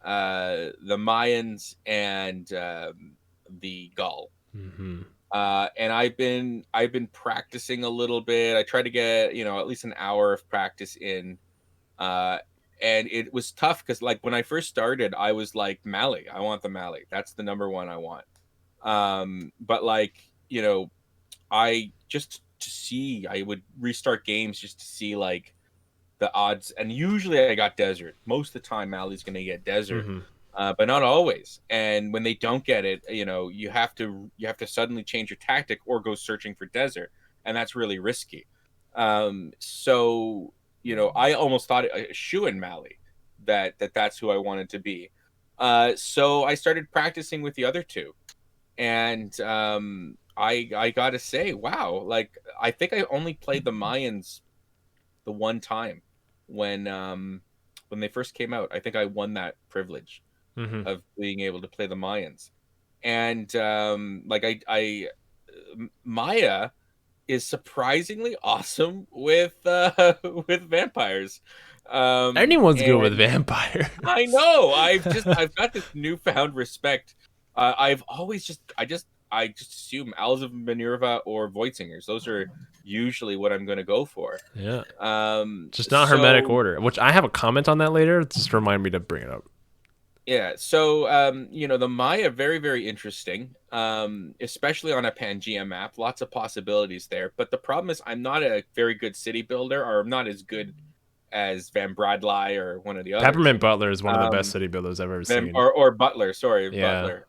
Mayans, and the Gaul. And I've been practicing a little bit. I tried to get at least an hour of practice in, and it was tough because like when I first started, I was like Mali. I want the Mali. That's the number one I want. But like I just to see, I would restart games just to see like the odds, and usually I got desert. Most of the time Mali's going to get desert, but not always. And when they don't get it, you have to suddenly change your tactic or go searching for desert, and that's really risky. So I almost thought a shoe in Mali that's who I wanted to be. So I started practicing with the other two, and I gotta say, wow, like I think I only played the Mayans the one time when they first came out. I think I won that privilege of being able to play the Mayans, and Maya is surprisingly awesome with vampires. Anyone's good with vampire. I know. I've got this newfound respect. I've always I just assume Owls of Minerva or Voidsingers. Those are usually what I'm going to go for. Yeah. Just not hermetic order, which I have a comment on that later. Just remind me to bring it up. Yeah. So, the Maya, very, very interesting, especially on a Pangea map. Lots of possibilities there. But the problem is I'm not a very good city builder, or I'm not as good as Van Bradley or one of the others. Peppermint Butler is one of the best city builders I've ever seen. Or Butler, sorry. Yeah. Butler.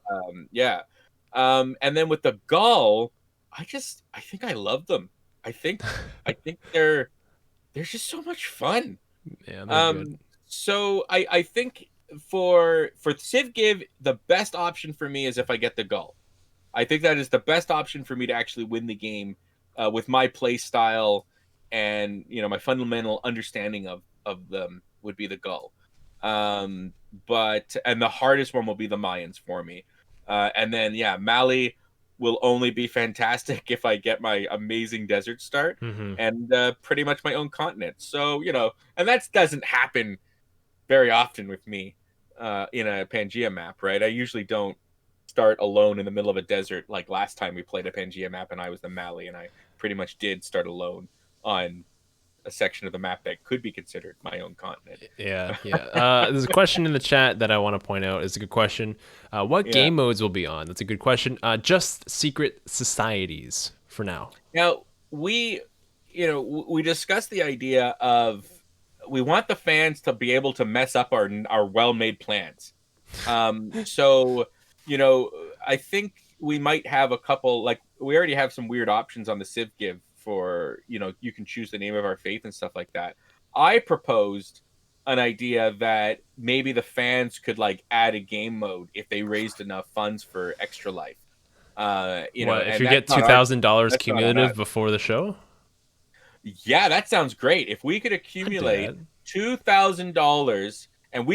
And then with the Gaul, I think I love them. I think they're just so much fun. Yeah, they're good. So I think for Civ Give, the best option for me is if I get the Gaul. I think that is the best option for me to actually win the game with my play style and my fundamental understanding of them would be the Gaul. But the hardest one will be the Mayans for me. And then Mali, will only be fantastic if I get my amazing desert start and pretty much my own continent. So, and that doesn't happen very often with me in a Pangea map, right? I usually don't start alone in the middle of a desert like last time we played a Pangea map and I was the Mali, and I pretty much did start alone on a section of the map that could be considered my own continent. Yeah. There's a question in the chat that I want to point out. It's a good question. What game modes will be on? That's a good question. Just secret societies for now. Now, we discussed the idea of we want the fans to be able to mess up our well-made plans. So, I think we might have a couple, like we already have some weird options on the Civ Give for, you can choose the name of our faith and stuff like that. I proposed an idea that maybe the fans could like add a game mode if they raised enough funds for Extra Life. If you get $2,000 cumulative before the show? Yeah, that sounds great. If we could accumulate $2,000 and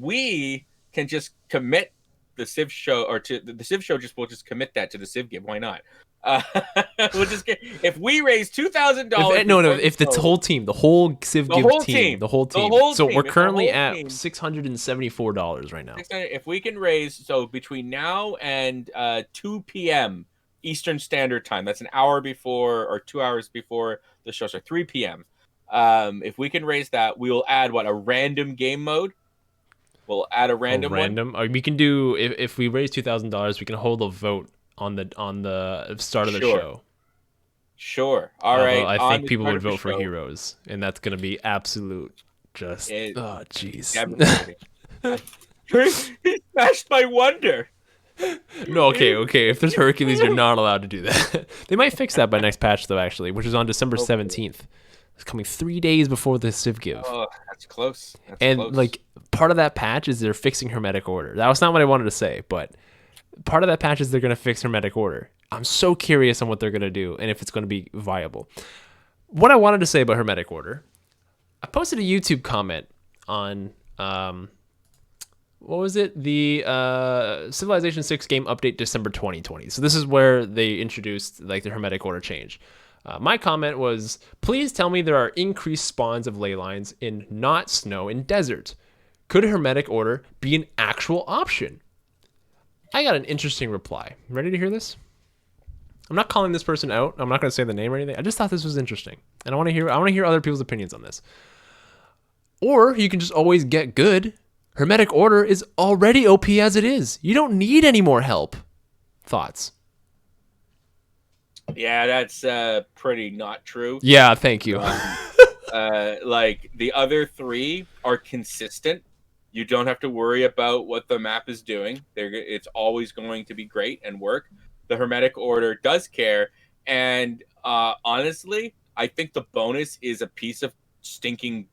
we can just commit the CivShow, or to the CivShow, we'll just commit that to the Civ Give. Why not? We'll just if we raise $2,000. If the whole team, the whole Civ Give team, the whole team. So we're currently at $674 right now. If we can raise, so between now and 2 p.m. Eastern Standard Time, that's an hour before or 2 hours before the show, so 3 p.m. If we can raise that, we will add a random game mode. We'll add a random one. We can do if we raise $2,000, we can hold a vote on the start of the show. Sure. All right. I think people would vote for Heroes, and that's gonna be absolute just. Oh, jeez. He smashed my wonder. No, okay. If there's Hercules, you're not allowed to do that. They might fix that by next patch, though. Actually, which is on December 17th. It's coming 3 days before the Civ Give. Oh, that's close. Like part of that patch is they're fixing Hermetic Order. That was not what I wanted to say, but part of that patch is they're going to fix Hermetic Order. I'm so curious on what they're going to do and if it's going to be viable. What I wanted to say about Hermetic Order, I posted a YouTube comment on what was it? The Civilization 6 game update December 2020. So this is where they introduced like the Hermetic Order change. My comment was, please tell me there are increased spawns of ley lines in not snow and desert. Could Hermetic Order be an actual option? I got an interesting reply. Ready to hear this? I'm not calling this person out. I'm not going to say the name or anything. I just thought this was interesting, and I want to hear other people's opinions on this. Or you can just always get good. Hermetic Order is already OP as it is. You don't need any more help. Thoughts? Yeah, that's pretty not true. Yeah, thank you. Like the other three are consistent. You don't have to worry about what the map is doing. It's always going to be great and work. The Hermetic Order does care, and honestly, I think the bonus is a piece of stinking,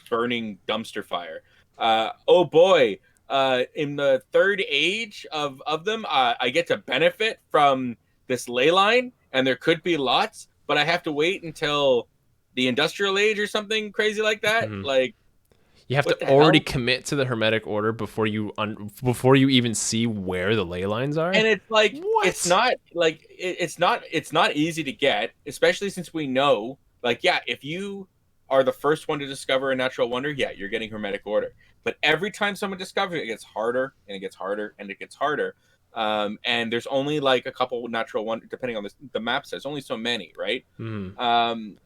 burning dumpster fire. Oh boy, in the third age of them, I get to benefit from this ley line, and there could be lots, but I have to wait until the industrial age or something crazy like that. Mm-hmm. Like, you have to already commit to the Hermetic Order before you even see where the ley lines are. And it's like, what? It's not easy to get, especially since we know, like, yeah, if you are the first one to discover a natural wonder, yeah, you're getting Hermetic Order. But every time someone discovers it, it gets harder and it gets harder and it gets harder. And there's only like a couple natural wonders, depending on the map says, only so many, right? Mm.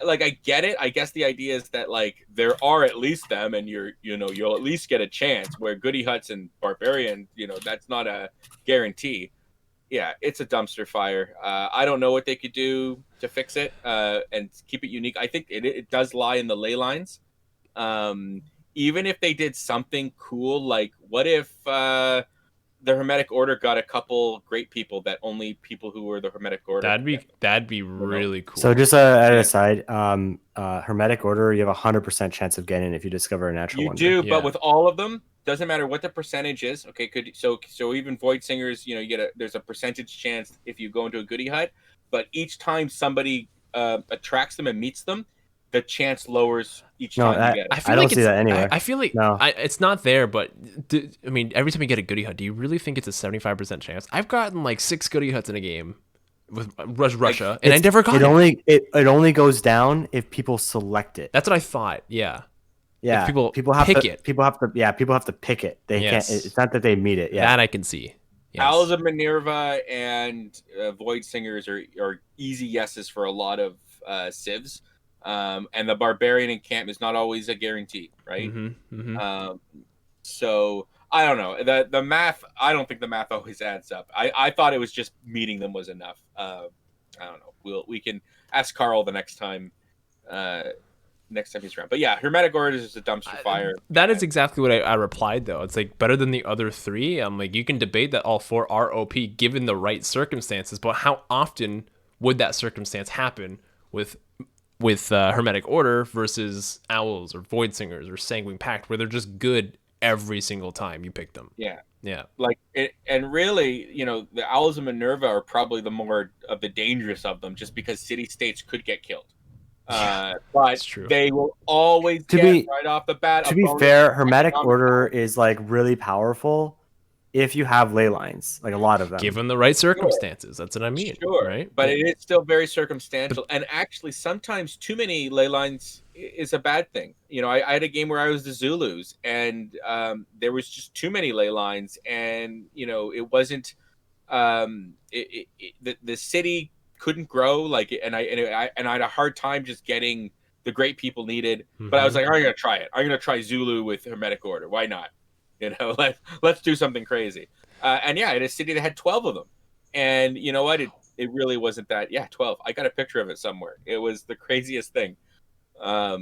Like, I get it. I guess the idea is that like there are at least them, and you'll at least get a chance. Where Goody Huts and Barbarian, that's not a guarantee. Yeah, it's a dumpster fire. I don't know what they could do to fix it and keep it unique. I think it does lie in the ley lines. Even if they did something cool, like what if the Hermetic Order got a couple great people that only people who were the Hermetic Order. That'd be really cool. So just at a side, Hermetic Order, you have 100% chance of getting it if you discover a natural wonder. You do, but with all of them, doesn't matter what the percentage is. Okay, so even Void Singers, there's a percentage chance if you go into a Goody Hut, but each time somebody attracts them and meets them, the chance lowers each time you get it. I don't see that anywhere. I feel like it's not there, but I mean, every time you get a goodie hut, do you really think it's a 75% chance? I've gotten like 6 goodie huts in a game with Russia, and I never got it. It only goes down if people select it. That's what I thought. Yeah. Yeah. If people have pick to, it. People have to pick it. They can't. It's not that they meet it. Yeah. That I can see. Yes. Owls of Minerva and Void Singers are easy yeses for a lot of civs. And the Barbarian Encampment is not always a guarantee, right? So I don't know. The math, I don't think the math always adds up. I thought it was just meeting them was enough. I don't know. We can ask Carl the next time he's around. But yeah, Hermetic Order is a dumpster fire. That is exactly what I replied, though. It's like better than the other 3. I'm like, you can debate that all 4 are OP given the right circumstances, but how often would that circumstance happen with Hermetic Order versus Owls or Void Singers or Sanguine Pact, where they're just good every single time you pick them? Yeah. Like it, and really, the Owls of Minerva are probably the more of the dangerous of them, just because city-states could get killed. But they will always get right off the bat. To be fair, Hermetic Order is like really powerful if you have ley lines, like a lot of them. Given the right circumstances, that's what I mean. Sure, right? But it is still very circumstantial, and actually, sometimes too many ley lines is a bad thing. I had a game where I was the Zulus, and there was just too many ley lines, and it wasn't the city couldn't grow, and I had a hard time just getting the great people needed. But I was like, I'm gonna try it. I'm gonna try Zulu with Hermetic Order. Why not? Let's do something crazy. And yeah, in a city that had 12 of them, and you know what? It really wasn't that. Yeah, 12. I got a picture of it somewhere. It was the craziest thing. I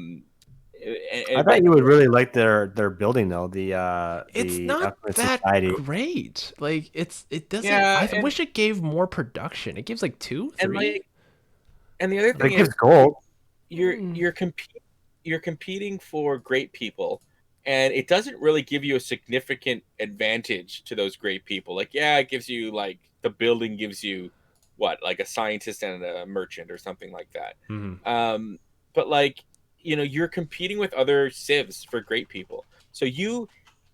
thought you would really like their building though. It's not that great. Like it doesn't. Yeah, I wish it gave more production. It gives like 2, 3. And the other thing is gold. You're competing for great people, and it doesn't really give you a significant advantage to those great people. Like, yeah, it gives you like the building gives you what, like a scientist and a merchant or something like that. But like, you're competing with other civs for great people. So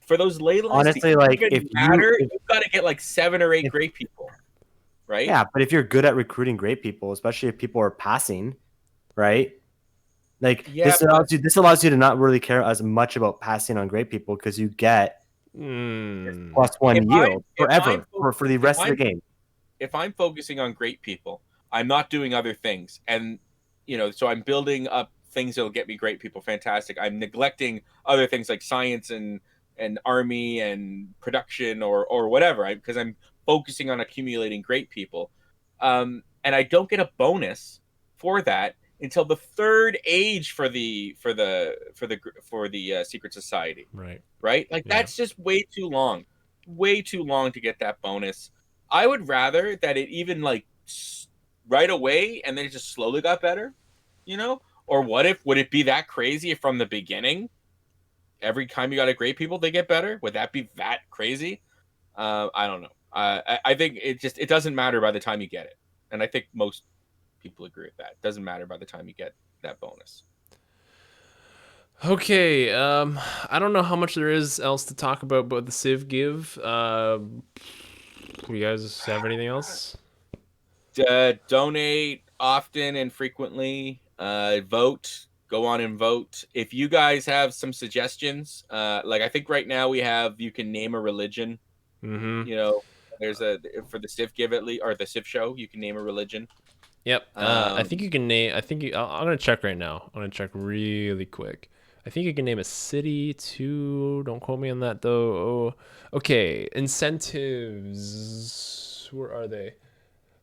for those ley lines, honestly, like you've got to get like 7 or 8 great people, right? Yeah, but if you're good at recruiting great people, especially if people are passing, right? Like this allows you to not really care as much about passing on great people because you get +1 yield forever for the rest of the game. If I'm focusing on great people, I'm not doing other things, and so I'm building up things that'll get me great people. Fantastic. I'm neglecting other things like science and army and production or whatever, because I'm focusing on accumulating great people. And I don't get a bonus for that until the 3rd age for the secret society. Right. Like that's just way too long to get that bonus. I would rather that it even like right away and then it just slowly got better, or would it be that crazy if from the beginning every time you got a great people they get better? Would that be that crazy? I don't know. I think it doesn't matter by the time you get it, and I think most people agree with that. It doesn't matter by the time you get that bonus. Okay, I don't know how much there is else to talk about the Civ Give. You guys have anything else? Donate often and frequently. Vote. Go on and vote. If you guys have some suggestions, like I think right now you can name a religion. There's for the Civ Give at least, or the TheCivShow, you can name a religion. Yep. I think you can name. I'm gonna check right now. I'm gonna check really quick. I think you can name a city too. Don't quote me on that though. Oh, okay. Incentives. Where are they?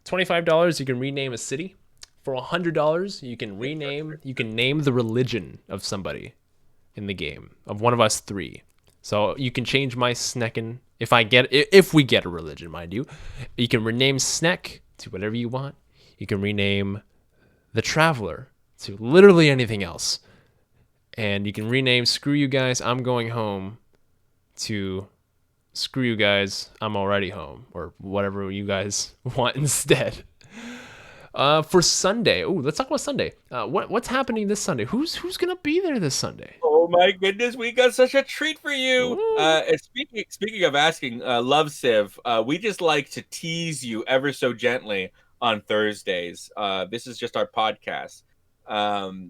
$25. You can rename a city. For $100, you can rename. You can name the religion of somebody in the game, of one of us 3. So you can change my Snecken if we get a religion, mind you. You can rename Sneck to whatever you want. You can rename the Traveler to literally anything else. And you can rename Screw You Guys, I'm Going Home to Screw You Guys, I'm Already Home, or whatever you guys want instead. For Sunday. Oh, let's talk about Sunday. What's happening this Sunday? Who's gonna be there this Sunday? Oh my goodness, we got such a treat for you. Ooh. And speaking of asking, Love Civ, we just like to tease you ever so gently on Thursdays. This is just our podcast.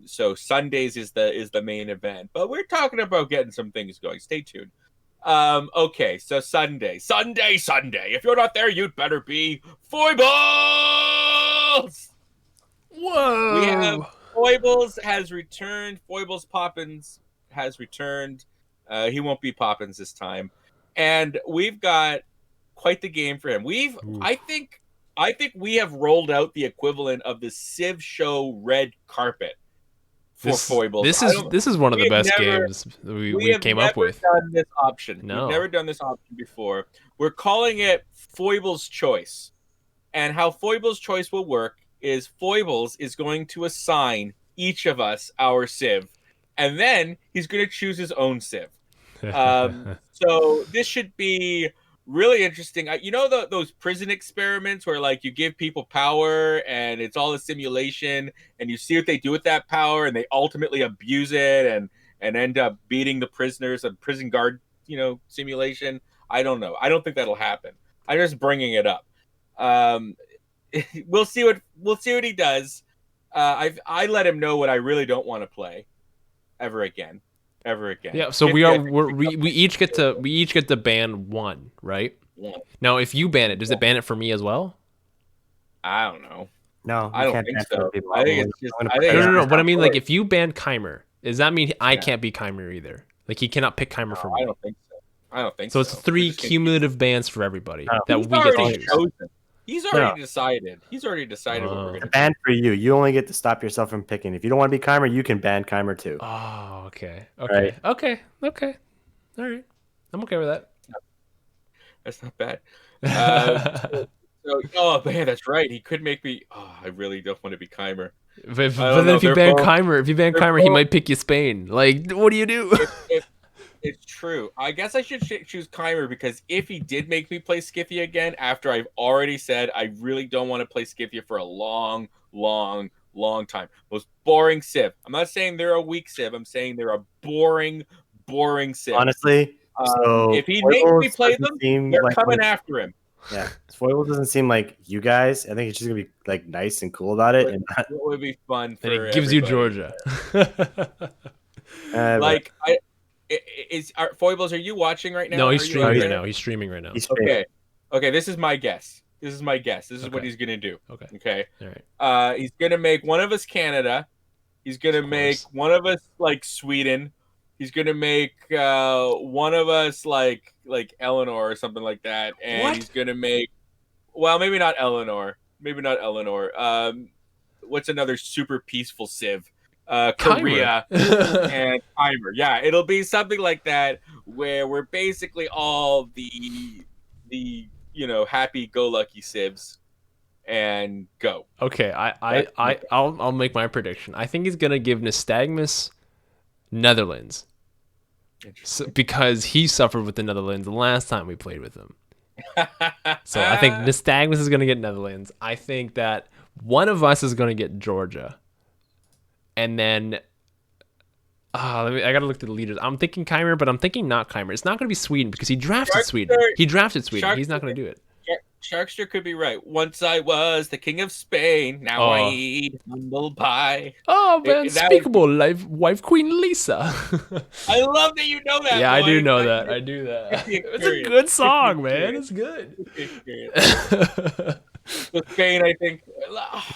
So Sundays is the main event, but we're talking about getting some things going. Stay tuned. Okay, so Sunday. If you're not there, you'd better be Foibles. Whoa! We have Foibles has returned. Foibles Poppins has returned. He won't be Poppins this time, and we've got quite the game for him. I think we have rolled out the equivalent of the CivShow red carpet for Foibles. This is one of the best games we came up with. We've never done this option. No. We've never done this option before. We're calling it Foibles Choice, and how Foibles Choice will work is Foibles is going to assign each of us our Civ, and then he's going to choose his own Civ. So this should be really interesting. You know those prison experiments where like you give people power and it's all a simulation, and you see what they do with that power, and they ultimately abuse it and end up beating the prisoners, a prison guard, simulation. I don't know. I don't think that'll happen. I'm just bringing it up. We'll see what he does. I let him know what I really don't want to play ever again. Yeah, so we each get to ban one, right? One. Now, if you ban it, does it ban it for me as well? I don't know. No, I don't think so. I think it's just no. But I mean, like, if you ban Chimer, does that mean I can't be Chimer either? Like, he cannot pick Chimer for me. I don't think so. So it's 3 cumulative bans for everybody that we get to choose. He's already decided. He's already decided what we're going to do. Ban for you. You only get to stop yourself from picking. If you don't want to be Chimer, you can ban Chimer too. Oh, okay. Right? Okay. All right. I'm okay with that. That's not bad. Oh man, that's right. He could make me. Oh, I really don't want to be Chimer. But then if you ban Chimer, he might pick you Spain. Like, what do you do? It's true. I guess I should choose Chimer, because if he did make me play Scythia again, after I've already said I really don't want to play Scythia for a long time. Most boring Civ. I'm not saying they're a weak Civ. I'm saying they're a boring Civ. Honestly, so if he makes me play them, they're coming after him. Yeah, Foibles doesn't seem like you guys. I think it's just gonna be like nice and cool about it, and it would be fun. And it gives you Georgia. Foibles, are you watching right now? No, he's streaming right now. He's streaming right now. Okay. This is my guess. This is what he's gonna do. Okay. All right. He's gonna make one of us Canada. He's gonna make one of us like Sweden. He's gonna make one of us like Eleanor or something like that. And he's gonna make, well, maybe not Eleanor. What's another super peaceful Civ? Korea and Chimer. Yeah, it'll be something like that, where we're basically all the happy-go-lucky Civs and go. Okay, I'll make my prediction. I think he's gonna give Nystagmus Netherlands, because he suffered with the Netherlands the last time we played with him. So I think Nystagmus is gonna get Netherlands. I think that one of us is gonna get Georgia. And then, I gotta look at the leaders. I'm thinking Chimer, but I'm thinking not Chimer. It's not gonna be Sweden, because he drafted Sweden. He's not gonna do it. Sharkster could be right. Once I was the king of Spain. Now I eat humble pie. Oh, man, unspeakable wife Queen Lisa. I love that you know that. Yeah, boy. I do know that. It's a good song, man. It's good. So Spain, I think.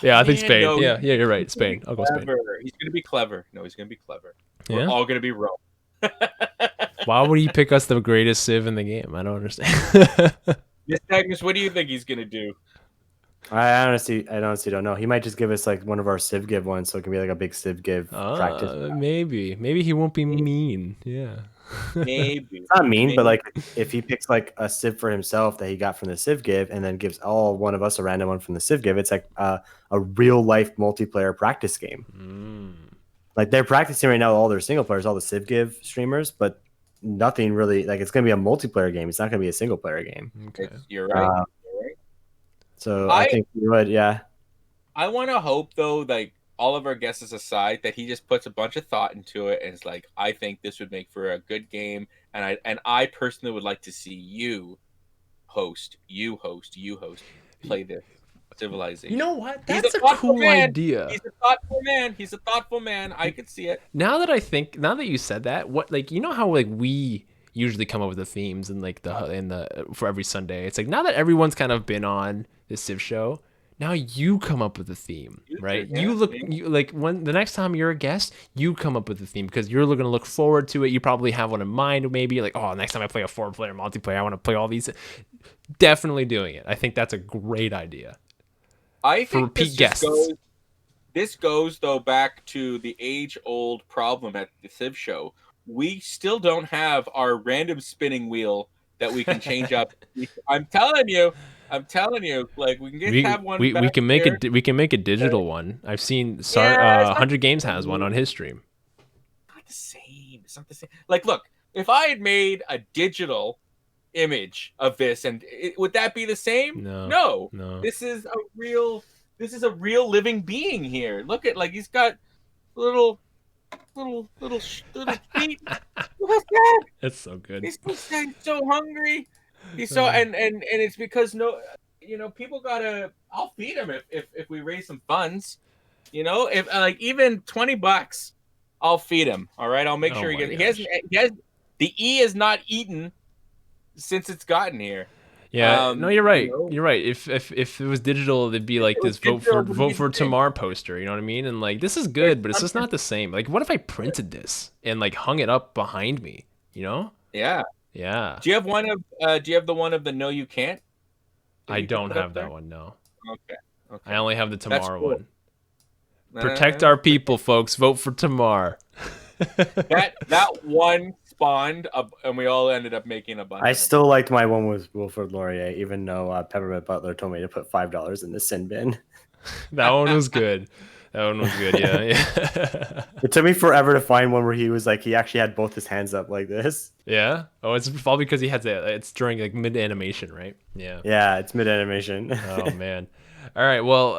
I think Spain. No, yeah, you're right. Spain. I'll go Spain. He's gonna be clever. No, he's gonna be clever. Yeah? We're all gonna be Rome. Why would he pick us the greatest Civ in the game? I don't understand. Yes, Agnes, what do you think he's gonna do? I honestly don't know. He might just give us like one of our Civ Give ones, so it can be like a big Civ Give practice. Maybe he won't be mean. Yeah. Maybe it's not mean, but like if he picks like a Civ for himself that he got from the Civ Give, and then gives all one of us a random one from the Civ Give, it's like a real life multiplayer practice game. Like they're practicing right now, all their single players, all the Civ Give streamers, but nothing really, like it's gonna be a multiplayer game. It's not gonna be a single player game. Okay, you're right. So I think we would, yeah. I want to hope though, like all of our guesses aside, that he just puts a bunch of thought into it and is like, I think this would make for a good game, and I personally would like to see you host, play this Civilization. You know what? He's That's a a thoughtful cool man. idea. He's a thoughtful man. He's a thoughtful man. I could see it. Now that you said that, what, like, you know how like we usually come up with the themes and like the for every Sunday. It's like, now that everyone's kind of been on the Civ show, now you come up with a theme, right? Yeah, you like, when the next time you're a guest, you come up with a theme because you're going to look forward to it. You probably have one in mind, maybe like, oh, next time I play a 4-player multiplayer, I want to play all these. Definitely doing it. I think that's a great idea. I think for repeat guests. This goes though back to the age-old problem at the Civ show. We still don't have our random spinning wheel that we can change up. I'm telling you, like we can have one. We can make a digital one. I've seen 100 Games has one on his stream. Not the same. It's not the same. Like, look, if I had made a digital image of this, and would that be the same? No. This is a real living being here. Look at, like, he's got little feet. Look at that. That's so good. He's so hungry. He's so and it's because people gotta. I'll feed him if we raise some funds. If like even $20, I'll feed him. All right, I'll make sure he gets. He has the E is not eaten since it's gotten here. Yeah, no, you're right. You're right. If it was digital, it'd be like this vote for Tamar poster. You know what I mean? And like, this is good, but it's just not the same. Like, what if I printed this and like hung it up behind me? Yeah. Do you have one of? Do you have the one of the No You Can't? I don't have that one. No. Okay. I only have the Tamar cool. one. Protect our people, folks. Vote for Tamar. that one spawned up, and we all ended up making a bunch. I still liked my one with Wilford Laurier, even though Peppermint Butler told me to put $5 in the sin bin. That one was good. Yeah. It took me forever to find one where he was like, he actually had both his hands up like this. Yeah. Oh, it's probably because he had it's during like mid animation, right? Yeah. Yeah, it's mid animation. Oh man. All right. Well,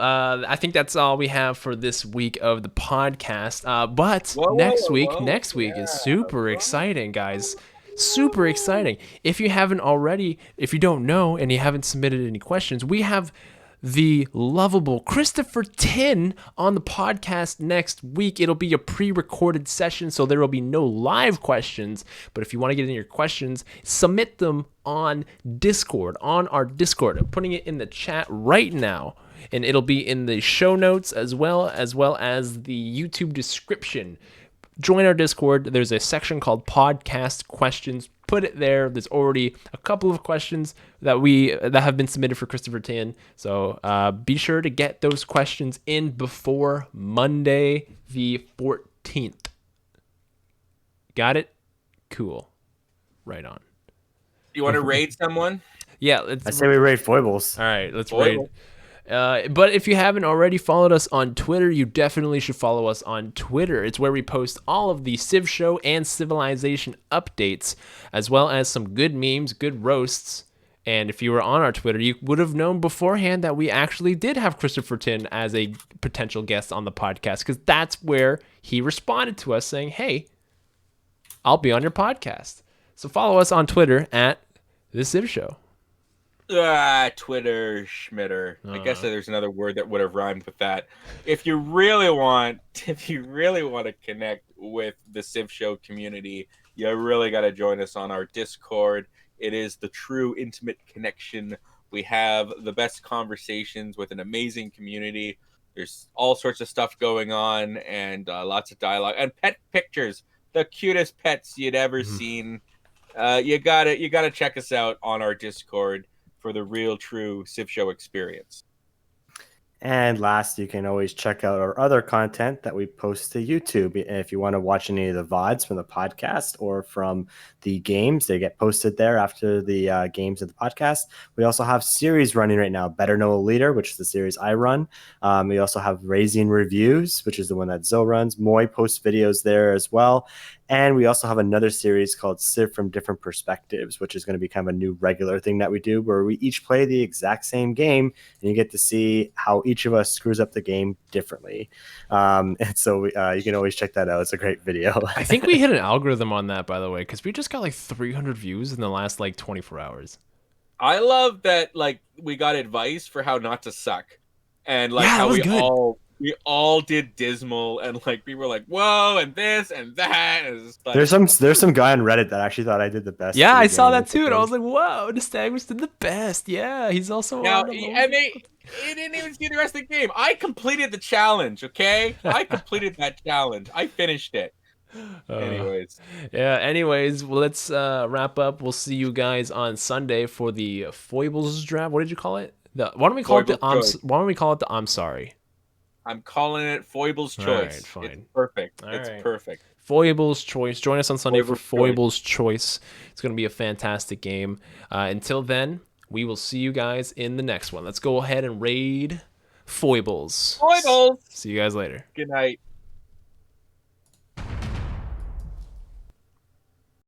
I think that's all we have for this week of the podcast. But next week is super exciting, guys. Super exciting. If you haven't already, if you don't know and you haven't submitted any questions, we have the lovable Christopher Tin on the podcast next week. It'll be a pre-recorded session, so there will be no live questions. But if you want to get in your questions, submit them on Discord, on our Discord. I'm putting it in the chat right now, and it'll be in the show notes as well as the YouTube description. Join our Discord. There's a section called Podcast Questions. Put it there. There's already a couple of questions that have been submitted for Christopher Tin. So be sure to get those questions in before Monday the 14th. Got it? Cool. Right on. You want to raid someone? Yeah. I say we raid Foibles. All right, let's raid. But if you haven't already followed us on Twitter, you definitely should follow us on Twitter. It's where we post all of the Civ Show and Civilization updates, as well as some good memes, good roasts. And if you were on our Twitter, you would have known beforehand that we actually did have Christopher Tin as a potential guest on the podcast, because that's where he responded to us saying, hey, I'll be on your podcast. So follow us on Twitter at TheCivShow. Twitter schmitter. I guess there's another word that would have rhymed with that. If you really want to connect with the Civ Show community, you really got to join us on our Discord. It is the true intimate connection. We have the best conversations with an amazing community. There's all sorts of stuff going on, and lots of dialogue and pet pictures. The cutest pets you'd ever seen. You gotta check us out on our Discord for the real, true Civ Show experience. And last, you can always check out our other content that we post to YouTube. If you want to watch any of the VODs from the podcast or from the games, they get posted there after the games of the podcast. We also have series running right now, Better Know a Leader, which is the series I run. We also have Raising Reviews, which is the one that Zoe runs. Moy posts videos there as well. And we also have another series called Civ from Different Perspectives, which is going to be kind of a new regular thing that we do, where we each play the exact same game, and you get to see how each of us screws up the game differently. And so you can always check that out. It's a great video. I think we hit an algorithm on that, by the way, because we just got like 300 views in the last like 24 hours. I love that, like, we got advice for how not to suck, and like how we all did dismal, and like people were like, "Whoa," and this and that. And like... There's some guy on Reddit that actually thought I did the best. Yeah, I saw that too, and I was like, "Whoa, Nystagmus did the best." Yeah, he's also now, and they didn't even see the rest of the game. I completed the challenge. Okay, I completed that challenge. I finished it. Anyways, well, let's wrap up. We'll see you guys on Sunday for the Foibles draft. What did you call it? Why don't we call it the I'm sorry? I'm calling it Foibles Choice. Right, fine. It's perfect. Perfect. Foibles Choice. Join us on Sunday for Foibles Choice. It's going to be a fantastic game. Until then, we will see you guys in the next one. Let's go ahead and raid Foibles. Foibles. See you guys later. Good night.